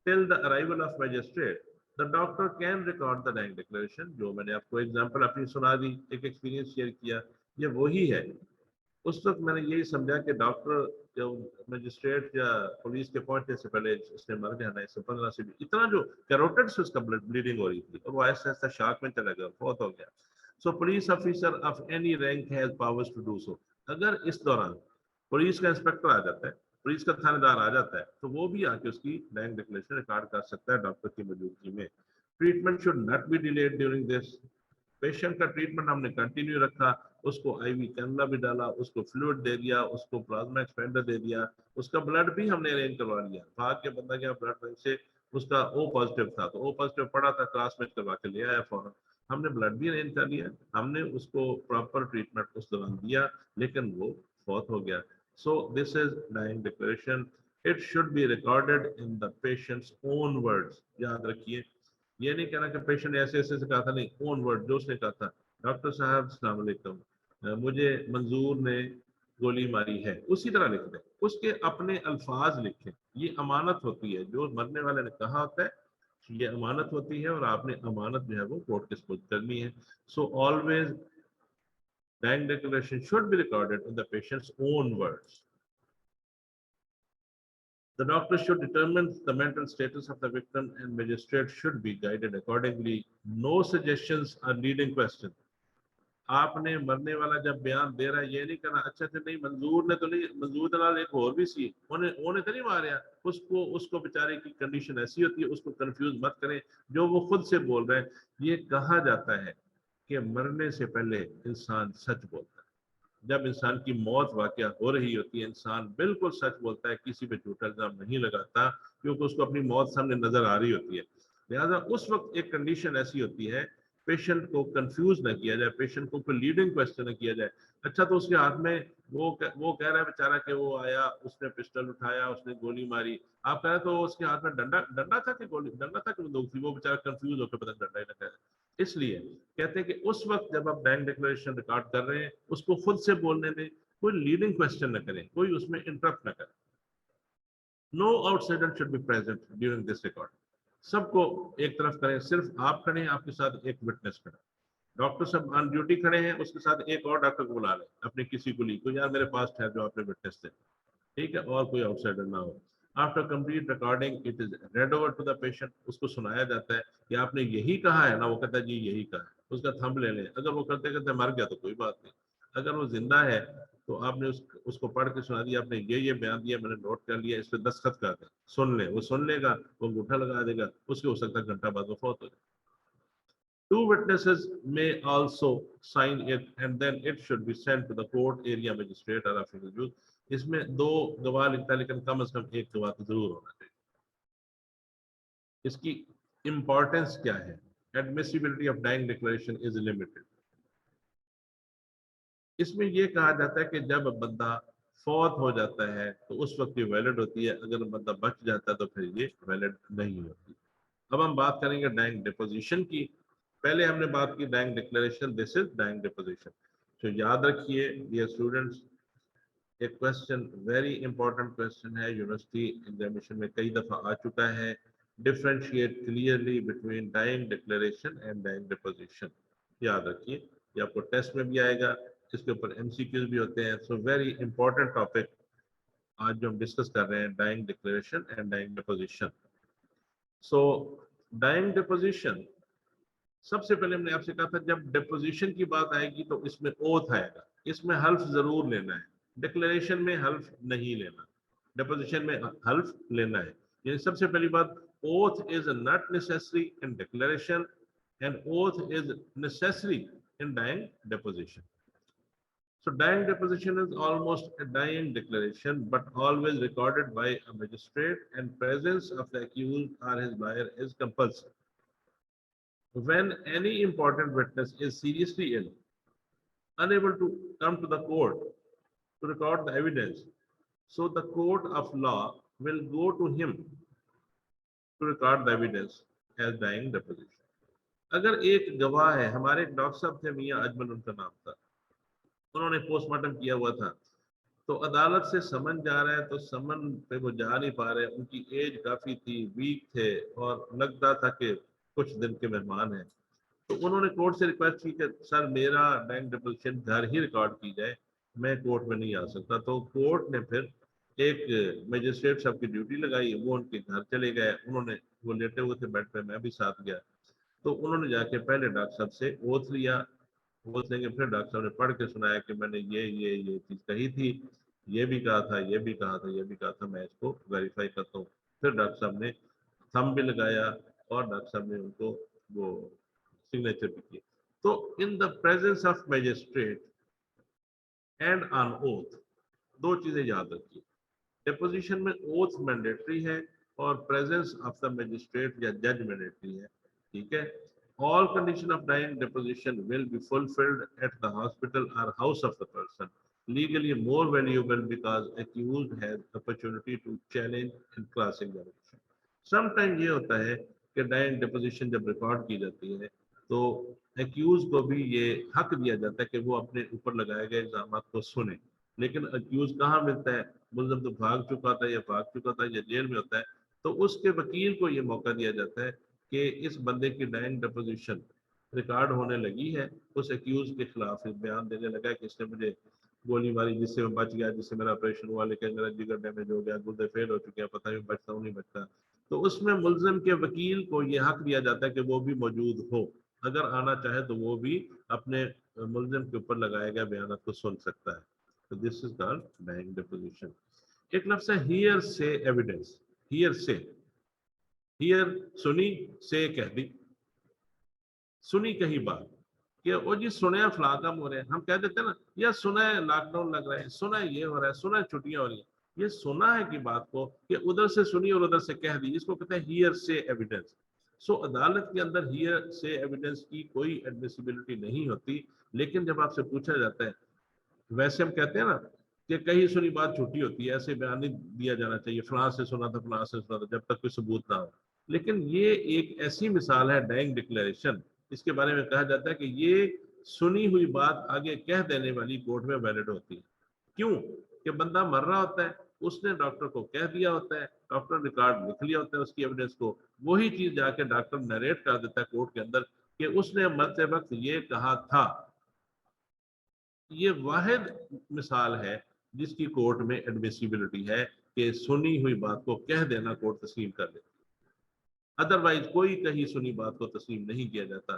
till the arrival of magistrate, the doctor can record the dying declaration. जो मैंने आपको एग्जाम्पल अपनी सुना दी, एक एक्सपीरियंस शेयर किया, ये वही है। उस वक्त मैंने यही समझा कि डॉक्टर जो मजिस्ट्रेट या पुलिस के पहुंचने से पहले इसने मर जाना है, 15 से भी इतना जो कैरोटिड से उसका ब्लीडिंग हो रही थी, और वो ऐसा ऐसा शाक में चला गया, बहुत हो गया। So police officer of any rank has powers to do so. अगर इस दौरान पुलिस का इंस्पेक्टर आ जाता है, पुलिस का थानेदार आ जाता है, तो वो भी आके उसकी डाइंग डिक्लेरेशन रिकॉर्ड कर सकता है डॉक्टर की मौजूदगी में। Treatment should not be delayed during this. Patient का ट्रीटमेंट हमने कंटिन्यू रखा, उसको IV कैनुला भी डाला, उसको फ्लूइड दे दिया, उसको प्लाज्मा एक्सपेंडर दे दिया, उसका ब्लड भी हमने अरेंज करवा लिया। भाग के बंदा गया ब्लड बैंक से اس کا او پازیٹیو تھا تو او پازیٹیو پڑا تھا, کلاس میں کروا کے لے آیا فوراً, ہم نے بلڈ بھی ارینج کر لیا, ہم نے اس کو پراپر ٹریٹمنٹ اس دوران دیا, لیکن وہ فوت ہو گیا. So this is dying declaration. It should be recorded in the patient's own words. یاد رکھیے, یہ نہیں کہنا کہ پیشنٹ ایسے ایسے کہا تھا, نہیں, اون ورڈ جو اس نے کہا تھا, ڈاکٹر صاحب السلام علیکم, مجھے منظور نے گولی ماری ہے, اسی طرح لکھ دیں, اس کے اپنے الفاظ لکھیں. یہ امانت ہوتی ہے, جو مرنے والے نے کہا ہوتا ہے یہ امانت ہوتی ہے, اور آپ نے امانت جو ہے وہ کورٹ کے سپرد کرنی ہے. So always dying declaration should be recorded in the patient's own words. The doctor should determine the mental status of the victim and magistrate should be guided accordingly. No suggestions are leading question. آپ نے مرنے والا جب بیان دے رہا ہے یہ نہیں کرنا اچھا اچھا نہیں منظور نے تو نہیں, منظور دلال ایک اور بھی سی, انہیں تو نہیں ماریا, اس کو بیچارے کی کنڈیشن ایسی ہوتی ہے, اس کو کنفیوز مت کریں, جو وہ خود سے بول رہے ہیں. یہ کہا جاتا ہے کہ مرنے سے پہلے انسان سچ بولتا ہے. جب انسان کی موت واقعہ ہو رہی ہوتی ہے انسان بالکل سچ بولتا ہے, کسی پہ جھوٹا الزام نہیں لگاتا, کیونکہ اس کو اپنی موت سامنے نظر آ رہی ہوتی ہے. لہٰذا اس وقت ایک کنڈیشن ایسی ہوتی ہے, پیشنٹ کو کنفیوز نہ کیا جائے, پیشنٹ کو کوئی لیڈنگ کوشچن نہ کیا جائے. اچھا تو اس کے ہاتھ میں وہ کہہ رہا ہے بیچارہ کہ وہ آیا, اس نے پسٹل اٹھایا, اس نے گولی ماری, آپ کہہ رہے تو اس کے ہاتھ میں ڈنڈا تھا کہ گولی, ڈنڈا تھا کہ بندوق تھی, وہ بیچارہ کنفیوز ہو کے پتہ ڈنڈا ہی نہ کہہ. اس لیے کہتے ہیں کہ اس وقت جب آپ ڈائنگ ڈکلیریشن ریکارڈ کر رہے ہیں اس کو خود سے بولنے دیں, کوئی لیڈنگ کوشچن نہ کریں, کوئی اس میں انٹرپٹ نہ کریں. No outsider should be present during this record. سب کو ایک طرف کریں, صرف آپ کھڑے ہیں, آپ کے ساتھ ایک وٹنس کھڑا, ڈاکٹر صاحب آن ڈیوٹی کھڑے ہیں, اس کے ساتھ ایک اور ڈاکٹر کو بلا لیں, اپنے کسی کلیگ کو, یار میرے پاس ٹھہر جو آپ نے وٹنس تھے, ٹھیک ہے, اور کوئی آؤٹ سائڈر نہ ہو. After complete recording it is read over to the patient. اس کو سنایا جاتا ہے کہ آپ نے یہی کہا ہے نا, وہ کہتا ہے جی یہی کہا ہے, اس کا تھمب لے لیں. اگر وہ کرتے کرتے مر گیا تو کوئی بات نہیں, اگر وہ زندہ ہے تو آپ نے اس کو پڑھ کے سنا دیا, آپ نے یہ بیان دیا, میں نے نوٹ کر لیا, اس پہ دستخط کر دیں, سن لیں. وہ سن لے گا, وہ انگوٹھا لگا دے گا, اس کے ہو سکتا ہے گھنٹہ بعد وہ فوت ہو جائے. Two witnesses may also sign it and then it should be sent to the court area magistrate or official judge. اس میں دو گواہ لکھتا ہے, لیکن کم از کم ایک گواہ تو ضرور ہونا چاہیے. اس کی امپورٹنس کیا ہے؟ Admissibility of dying declaration is limited. اس میں یہ کہا جاتا ہے کہ جب بندہ فوت ہو جاتا ہے تو اس وقت یہ ویلڈ ہوتی ہے, اگر بندہ بچ جاتا ہے تو پھر یہ ویلڈ نہیں ہوتی. اب ہم بات کریں گے ڈائنگ ڈیپوزیشن کی. پہلے ہم نے بات کی dying declaration, this is dying deposition. تو یاد رکھیے ڈیئر اسٹوڈنٹس, ایک کوشچن ویری امپورٹنٹ کوشچن ہے, یونیورسٹی ایگزامینیشن میں کئی دفعہ آ چکا ہے. Differentiate clearly between dying declaration and dying deposition. یاد رکھیے یہ آپ کو ٹیسٹ میں بھی آئے گا, اس کے اوپر ایم سی کیوز بھی ہوتے ہیں. سو ویری امپورٹنٹ ٹاپک آج جو ہم ڈسکس کر رہے ہیں, dying declaration and dying deposition. So dying deposition, سب سے پہلے ہم نے آپ سے کہا تھا جب ڈیپوزیشن کی بات آئے گی تو اس میں اوتھ آئے گا, اس میں حلف ضرور لینا ہے. ڈکلیریشن میں حلف نہیں لینا, ڈیپوزیشن میں حلف لینا ہے. یعنی سب سے پہلی بات, oath is not necessary in declaration and oath is necessary in dying deposition. So dying deposition is almost a dying declaration, but always recorded by a magistrate, and presence of the accused or his lawyer is compulsory. When any important witness is seriously ill, unable to come to the court to record the evidence, so the court of law will go to him to record the evidence as dying deposition. اگر ایک گواہ ہے, ہمارے ایک doctor صاحب تھے, میاں اجمل ان کا نام تھا, انہوں نے پوسٹ مارٹم کیا ہوا تھا, تو عدالت سے سمن جا رہا ہے, تو سمن پہ وہ جا نہیں پا رہے, ان کی ایج کافی تھی, ویک تھے, اور لگتا تھا کہ کچھ دن کے مہمان ہیں. تو انہوں نے کورٹ سے ریکویسٹ کی کہ سر میرا ڈائنگ ڈیپوزیشن گھر ہی ریکارڈ کی جائے, میں کورٹ میں نہیں آ سکتا. تو کورٹ نے پھر ایک میجسٹریٹ صاحب کی ڈیوٹی لگائی, وہ ان کے گھر چلے گئے, انہوں نے, وہ لیٹے ہوئے تھے بیڈ پہ, میں بھی ساتھ گیا, تو انہوں نے جا کے پہلے ڈاکٹر صاحب سے اوتھ لیا. اوتھ لیں گے, پھر ڈاکٹر صاحب نے پڑھ کے سنایا کہ میں نے یہ چیز کہی تھی, یہ بھی کہا تھا, یہ بھی کہا تھا, یہ بھی کہا تھا, میں اس کو ویریفائی کرتا ہوں. پھر ڈاکٹر صاحب نے تھم بھی لگایا, اور ڈاکٹر صاحب نے ان کو وہ سگنیچر بھی کی. تو in the presence of magistrate and on oath, دو چیزیں یاد رکھیے. ڈیپوزیشن میں اوتھ مینڈیٹری ہے, اور presence of the magistrate یا judge mandatory ہے. ٹھیک ہے. All condition of dying deposition will be fulfilled at the hospital or house of the person. Legally more valuable because accused has opportunity to challenge and cross-examination. Sometimes یہ ہوتا ہے کہ dying deposition جب record کی جاتی ہے تو accused کو بھی یہ حق دیا جاتا ہے کہ وہ اپنے اوپر لگائے گئے الزامات کو سنیں. لیکن ایکیوز کہاں ملتا ہے؟ ملزم تو بھاگ چکا تھا یا جیل میں ہوتا ہے. تو اس کے وکیل کو یہ موقع دیا جاتا ہے کہ اس بندے کی ڈائنگ ڈیپوزیشن ریکارڈ ہونے لگی ہے, اس ایکیوز کے خلاف بیان دینے لگا ہے کہ اس نے مجھے گولی ماری جس سے میں بچ گیا, جس سے میرا آپریشن ہوا لیکن میرا جگر ڈیمیج ہو گیا, گردے فیل ہو چکے ہیں, پتہ نہیں بچتا ہوں نہیں بچتا. تو اس میں ملزم کے وکیل کو یہ حق دیا جاتا ہے کہ وہ بھی موجود ہو, اگر آنا چاہے تو وہ بھی اپنے ملزم کے اوپر لگائے گئے بیانات کو سن سکتا ہے. تو دس از کالڈ ڈائنگ ڈیپوزیشن. ایک لفظ ہے ہیئر سے ایویڈنس. ہیئر سے, ہیئر سنی, سے کہہ دی, سنی کہی بات کہ وہ جی سنے فلاں کام ہو رہے ہیں, ہم کہہ دیتے ہیں نا یا سنا ہے لاک ڈاؤن لگ رہے ہیں, سنا ہے یہ ہو رہا ہے, سنا ہے چھٹیاں ہو رہی ہیں. یہ سنا ہے کی بات کو کہ ادھر سے سنی اور ادھر سے کہہ دی, اس کو کہتے ہیں ہیئر سے ایویڈنس. سو عدالت کے اندر ہیئر سے ایویڈنس کی کوئی ایڈمیسیبلٹی نہیں ہوتی. لیکن جب آپ سے پوچھا جاتا ہے, ویسے ہم کہتے ہیں نا کہ کہیں سنی بات چھوٹی ہوتی ہے, ایسے بیان نہیں دیا جانا چاہیے, فلاں سے سنا تھا فلاں سے سنا تھا, جب تک کوئی ثبوت نہ ہو. لیکن یہ ایک ایسی مثال ہے ڈائنگ ڈکلیریشن, اس کے بارے میں کہا جاتا ہے کہ یہ سنی ہوئی بات آگے کہہ دینے والی کورٹ میں ویلڈ ہوتی ہے. کیوں کہ بندہ مر رہا ہوتا ہے, اس نے ڈاکٹر کو کہہ دیا ہوتا ہے, ڈاکٹر نے ریکارڈ لکھ لیا ہوتا ہے اس کی ایویڈنس کو, وہی چیز جا کے ڈاکٹر نریٹ کر دیتا ہے کورٹ کے اندر کہ اس نے مرتے وقت یہ کہا تھا. یہ واحد مثال ہے جس کی کورٹ میں ایڈمیسیبلٹی ہے کہ سنی ہوئی بات کو کہہ دینا کورٹ تسلیم کر لیتی. ادروائز کوئی کہیں سنی بات کو تسلیم نہیں کیا جاتا.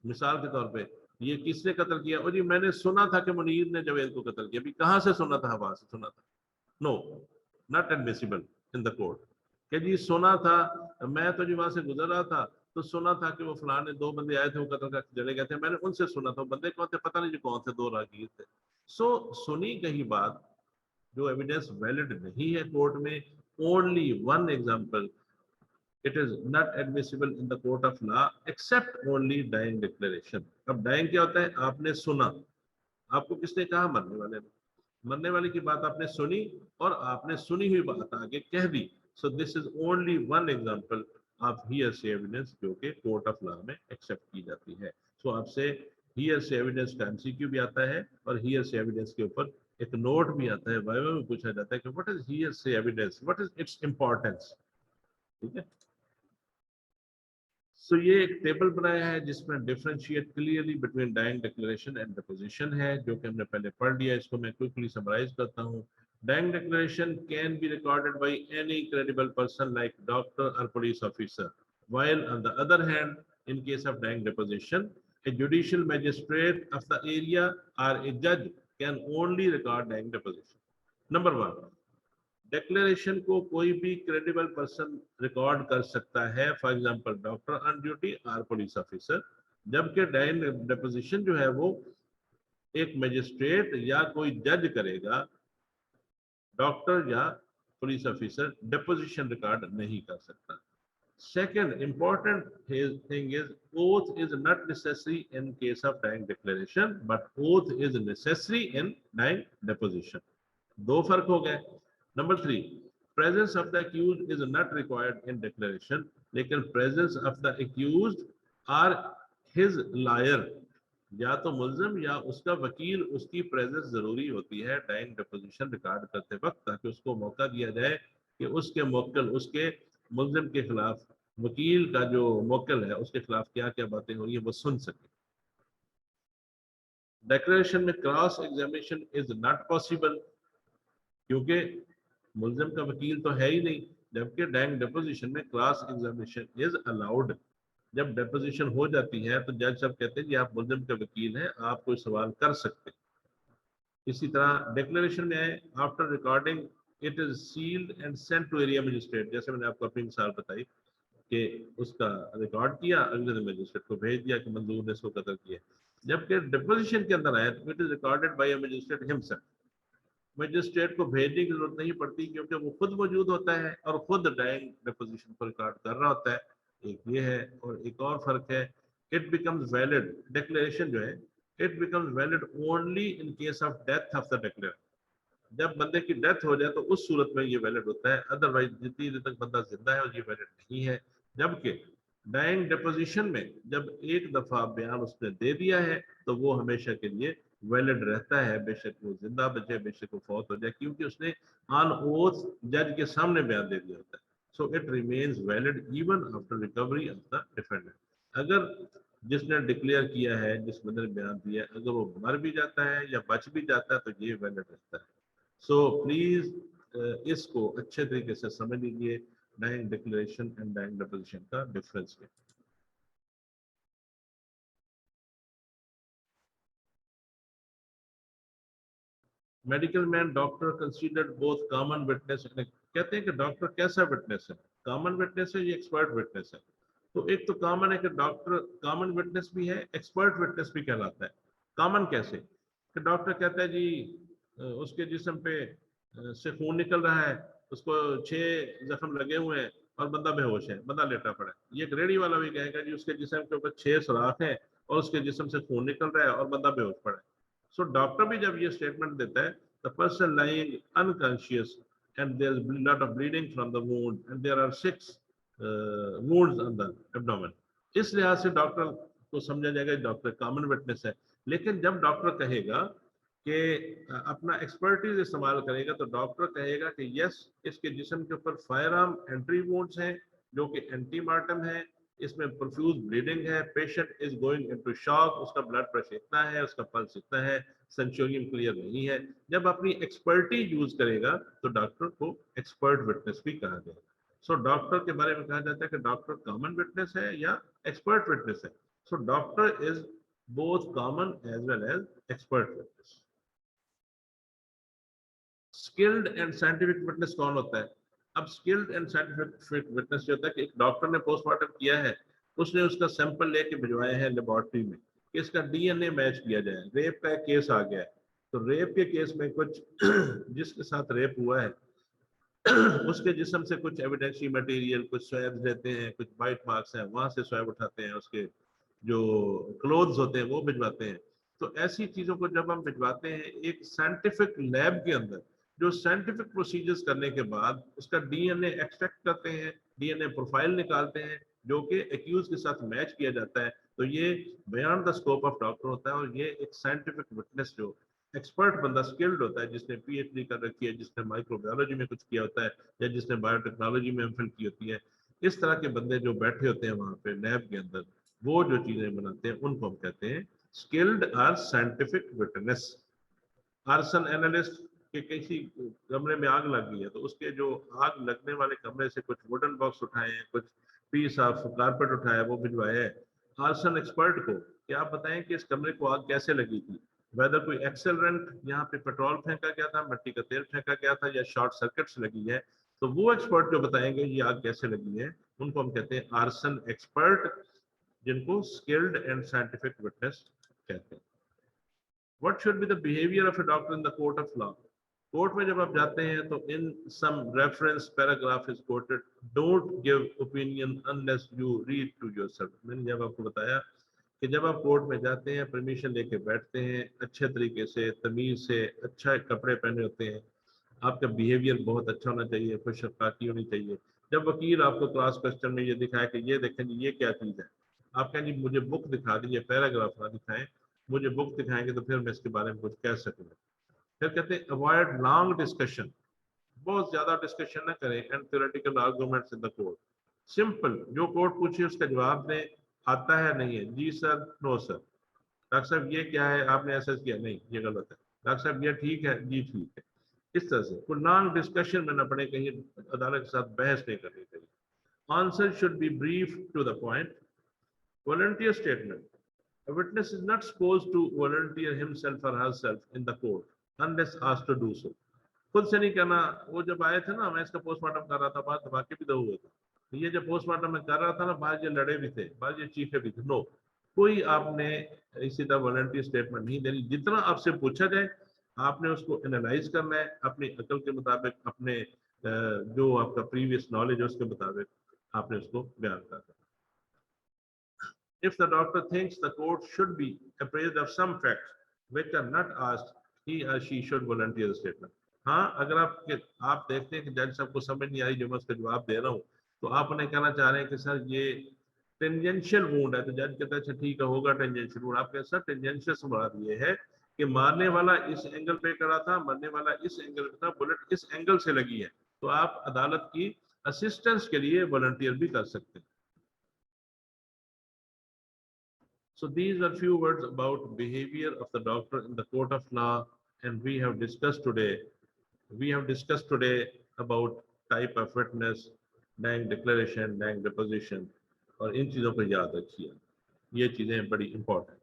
مثال کے طور پہ یہ کس نے قتل کیا, اور جی میں نے سنا تھا کہ منیر نے جاوید کو قتل کیا. بھی کہاں سے سنا تھا؟ ہوا سے سنا تھا. نو, ناٹ ایڈمیسیبل ان دا کورٹ. کہ جی سنا تھا, میں تو جی وہاں سے گزر رہا تھا تو سنا تھا کہ وہ فلاں نے, دو بندے آئے تھے وہ قتل کر چلے گئے تھے, میں نے ان سے سنا تھا. بندے کون تھے پتہ نہیں, جو کون تھے, دو راہگیر تھے. سو سنی کہیں بات جو ایویڈنس ویلڈ نہیں ہے کورٹ میں, only one example, it is not admissible in the court of law except only dying declaration. اب ڈائنگ کیا ہوتا ہے؟ آپ نے سنا, آپ کو کس نے کہا؟ مرنے والے نے. مرنے والے کی بات آپ نے سنی اور آپ نے سنی ہوئی بات آگے کہہ دی. So this is only one example of hearsay evidence جو کہ court of law میں accept کی جاتی ہے. So آپ سے hearsay evidence کا MCQ بھی آتا ہے اور hearsay evidence کے اوپر ایک نوٹ بھی آتا ہے, وائوا میں پوچھا جاتا ہے کہ what is hearsay evidence, what is its importance. ٹھیک ہے. سو یہ ایک ٹیبل بنایا ہے جس میں differentiate clearly between dying declaration and deposition ہے, جو کہ ہم نے پہلے پڑھ لیا. اس کو میں کوئکلی سمرائز کرتا ہوں. Dying declaration can be recorded by any credible person like doctor اور police officer, while on the other hand in case of dying deposition a judicial magistrate of the area or a judge can only record dying deposition. Number 1, declaration کو کوئی بھی credible person record کر سکتا ہے, for example doctor on duty اور police officer. جبکہ dining ڈیپوزیشن جو ہے وہ ایک میجسٹریٹ یا کوئی جج کرے گا, ڈاکٹر یا پولیس آفیسر ڈیپوزیشن ریکارڈ نہیں کر سکتا. Second important thing is oath is not necessary in case of dying declaration, but oath is necessary in dying deposition. دو فرق ہو گئے. Number 3, presence of the accused is not required in declaration, لیکن presence of the accused or his lawyer, یا تو ملزم یا اس کا وکیل, اس کی پریزنس ضروری ہوتی ہے ڈائنگ ڈیپوزیشن ریکارڈ کرتے وقت, تاکہ اس کو موقع دیا جائے کہ اس کے موکل, اس کے ملزم کے خلاف, وکیل کا جو موکل ہے اس کے خلاف کیا کیا باتیں ہو رہی ہیں وہ سن سکے. ڈیکلیریشن میں cross examination is not possible, کیونکہ ملزم کا وکیل تو ہے ہی نہیں, جبکہ ڈائنگ ڈیپوزیشن میں کراس ایگزامینیشن از الاؤڈ. جب ڈیپوزیشن ہو جاتی ہے تو جج صاحب کہتے ہیں کہ آپ ملزم کے وکیل ہیں, آپ کوئی سوال کر سکتے. اسی طرح ڈیکلیریشن میں آئے, after recording it is sealed and sent to area magistrate, جیسے میں نے آپ کو اپنی مثال بتائی کہ اس کا ریکارڈ کیا, اگلے دن مجسٹریٹ کو بھیج دیا کہ منظور نے اس کو قتل کیا. جبکہ ڈیپوزیشن کے اندر آیا تو it is recorded by a magistrate himself. Magistrate को भेजने की जरूरत नहीं पड़ती क्योंकि वो खुद मौजूद होता है और खुद डाइंग डिपोजिशन को रिकॉर्ड कर रहा होता है। एक ये है, और एक और फर्क है, इट बिकम्स वैलिड, डिक्लेरेशन जो है it becomes valid only in case of death of the declare. जब बंदे की डेथ हो जाए तो उस सूरत में ये वैलिड होता है, अदरवाइज जितनी देर तक बंदा जिंदा है और ये वैलिड नहीं है। जबकि डाइंग डिपोजिशन में जब एक दफा बयान उसने दे दिया है तो वो हमेशा के लिए वैलिड रहता है, बेशक वो जिंदा बचे बेशक वो फौत हो जाए, क्योंकि उसने ऑन ओथ जज के सामने बयान दे दिया होता है। So it remains valid even after recovery of the defendant. अगर जिसने डिक्लेयर किया है, जिस बंदे ने बयान दिया है, अगर वो मर भी जाता है या बच भी जाता है तो ये वैलिड रहता है। सो प्लीज इसको अच्छे तरीके से समझ लीजिए, dying declaration and dying deposition का डिफरेंस है। Medical man doctor considered both common witness, कहते हैं कि डॉक्टर कैसा विटनेस है, कॉमन विटनेस है या एक्सपर्ट विटनेस है। तो एक तो कॉमन है कि डॉक्टर कॉमन विटनेस भी है, एक्सपर्ट विटनेस भी कहलाता है। कॉमन कैसे कि डॉक्टर कहता है जी उसके जिस्म पे से खून निकल रहा है, उसको 6 जख्म लगे हुए हैं और बंदा बेहोश है, बंदा लेटा पड़ा है। ये एक रेडी वाला भी कहेगा जी उसके जिस्म के ऊपर 6 सुराख हैं और उसके जिस्म से खून निकल रहा है और बंदा बेहोश पड़ा है। सो डॉक्टर भी जब ये स्टेटमेंट देता है, the person lying unconscious and there is a lot of bleeding from the wound and there are 6 wounds on the abdomen, इस लिहाज से डॉक्टर को समझा जाएगा डॉक्टर कॉमन विटनेस है। लेकिन जब डॉक्टर कहेगा कि अपना एक्सपर्टीज इस्तेमाल करेगा तो डॉक्टर कहेगा कि यस इसके जिस्म के ऊपर फायर आर्म एंट्री वुंड्स हैं जो कि एंटी मार्टम है, इसमें प्रोफ्यूज ब्लीडिंग है, patient is going into shock, उसका ब्लड प्रेशर इतना है, उसका पल्स इतना है, सेंचुरियन क्लियर नहीं है। जब अपनी एक्सपर्टीज यूज करेगा तो डॉक्टर को एक्सपर्ट विटनेस भी कहा जाएगा। सो डॉक्टर के बारे में कहा जाता है कि डॉक्टर कॉमन विटनेस है या एक्सपर्ट विटनेस है। So doctor is both common as well as expert witness. Skilled and scientific witness कौन होता है? अब स्किल्ड एंड साइंटिफिक विटनेस जो होता है कि एक डॉक्टर ने पोस्टमार्टम किया है, उसने उसका सैंपल लेके भिजवाए हैं लेबोरेटरी में कि इसका डीएनए मैच किया जाए। रेप का एक केस आ गया है, तो रेप के केस में कुछ जिसके साथ रेप हुआ है उसके जिस्म से कुछ एविडेंशियल मटेरियल, कुछ स्वैब लेते हैं, कुछ बाइट मार्क्स हैं, वहां से स्वैब उठाते हैं, उसके जो क्लोथ्स होते हैं वो भिजवाते हैं। तो ऐसी चीजों को जब हम भिजवाते हैं एक साइंटिफिक लैब के अंदर, जो साइंटिफिक प्रोसीजर्स करने के बाद उसका डीएनए एक्सट्रैक्ट करते हैं, डीएनए प्रोफाइल निकालते हैं जो कि एक्यूज के साथ मैच किया जाता है, तो ये beyond the scope of doctor होता है। और ये एक साइंटिफिक विटनेस जो एक्सपर्ट बंदा स्किल्ड होता है, जिसने पीएचडी कर रखी है, जिसने माइक्रोबायोलॉजी में कुछ किया होता है या जिसने बायोटेक्नोलॉजी में एमफिल की होती है, इस तरह के बंदे जो बैठे होते हैं वहां पे लैब के अंदर, वो जो चीजें बनाते हैं उनको हम कहते हैं स्किल्ड और साइंटिफिक विटनेस। आर्सन एनालिस्ट के किसी कमरे में आग लग गई है तो उसके जो आग लगने वाले कमरे से कुछ वुडन बॉक्स उठाए हैं, कुछ पीस ऑफ कारपेट उठाया, वो भिजवाया है आर्सन एक्सपर्ट को कि आप बताएं कि इस कमरे को आग कैसे लगी थी, वेदर कोई एक्सेलरेंट यहाँ पे पेट्रोल फेंका गया था, मिट्टी का तेल फेंका गया था या शॉर्ट सर्किट से लगी है। तो वो एक्सपर्ट जो बताएंगे ये आग कैसे लगी है, उनको हम कहते हैं आर्सन एक्सपर्ट, जिनको स्किल्ड एंड साइंटिफिक विटनेस कहते हैं। What should be the behavior of a doctor in the court of law? Court में जब आप जाते हैं तो in some reference paragraph is quoted, don't give opinion unless you read to yourself. मैंने जब आपको बताया कि जब आप कोर्ट में जाते हैं परमिशन लेके बैठते हैं, अच्छे तरीके से तमीज से अच्छा कपड़े पहने होते हैं, आपका बिहेवियर बहुत अच्छा होना चाहिए, खुश अखलाकी होनी चाहिए। जब वकील आपको क्रॉस क्वेश्चन में ये दिखाए कि ये देखें जी ये क्या चीज़ है, आप कहें जी मुझे बुक दिखा दीजिए, पैराग्राफ ना दिखाएं, मुझे बुक दिखाएंगे तो फिर मैं इसके बारे में कुछ कह सकूंगा। फिर कहते हैं अवॉइड लॉन्ग डिस्कशन, बहुत ज्यादा डिस्कशन ना करें and theoretical arguments in the court. Simple, जो कोर्ट पूछे उसका जवाब दें, आता है नहीं है, जी सर, नो सर, डॉक्टर साहब ये क्या है, आपने ऐसा किया, नहीं ये गलत है, डॉक्टर साहब ये ठीक है, जी ठीक है। इस तरह से कोई लॉन्ग डिस्कशन में न पड़े, कहीं अदालत के साथ बहस नहीं करनी चाहिए। Answer should be brief to the point. Volunteer statement, a witness is not supposed to volunteer himself or herself in the court unless asked to do so. खुद से नहीं करना। वो जब आए थे ना, मैं इसका पोस्टमार्टम कर रहा था, बाद धमाके भी तो हुए थे, ये जब पोस्टमार्टम में कर रहा था ना, बाद ये लड़े भी थे, बाद ये चीखे भी थे। नो, कोई आपने इसी तरह वॉलंटियर स्टेटमेंट नहीं देनी। जितना आपसे पूछा जाए آپ نے اس کو انالائز کرنا ہے اپنی عقل کے مطابق، اپنے جو آپ کا پریویس نالج ہے اس کے مطابق آپ نے اس کو بیان کرنا ہے. If the doctor thinks the court should be apprised of some facts which are not asked, he or she should volunteer the statement. ہاں اگر آپ دیکھتے ہیں کہ جج صاحب کو سمجھ نہیں آئی جو میں اس کا جواب دے رہا ہوں، تو آپ انہیں کہنا چاہ رہے ہیں کہ سر یہ ٹینجنشل وونڈ ہے، تو جج کہتا ہے اچھا ٹھیک ہے ہوگا ٹینجنشل وونڈ. آپ کہتے ہیں سر ٹینجنشل سے مراد یہ ہے کہ مارنے والا اس اینگل پہ کڑا تھا، مرنے والا اس اینگل پہ تھا، بلٹ اس اینگل سے لگی ہے. تو آپ عدالت کی اسسٹنس کے لیے والنٹیئر بھی کر سکتے ہیں. So these are few words about behavior of the doctor in the court of law, and we have discussed today about type of witness, dying declaration, dying deposition, اور ان چیزوں کو یاد رکھیے، یہ چیزیں بڑی امپورٹنٹ.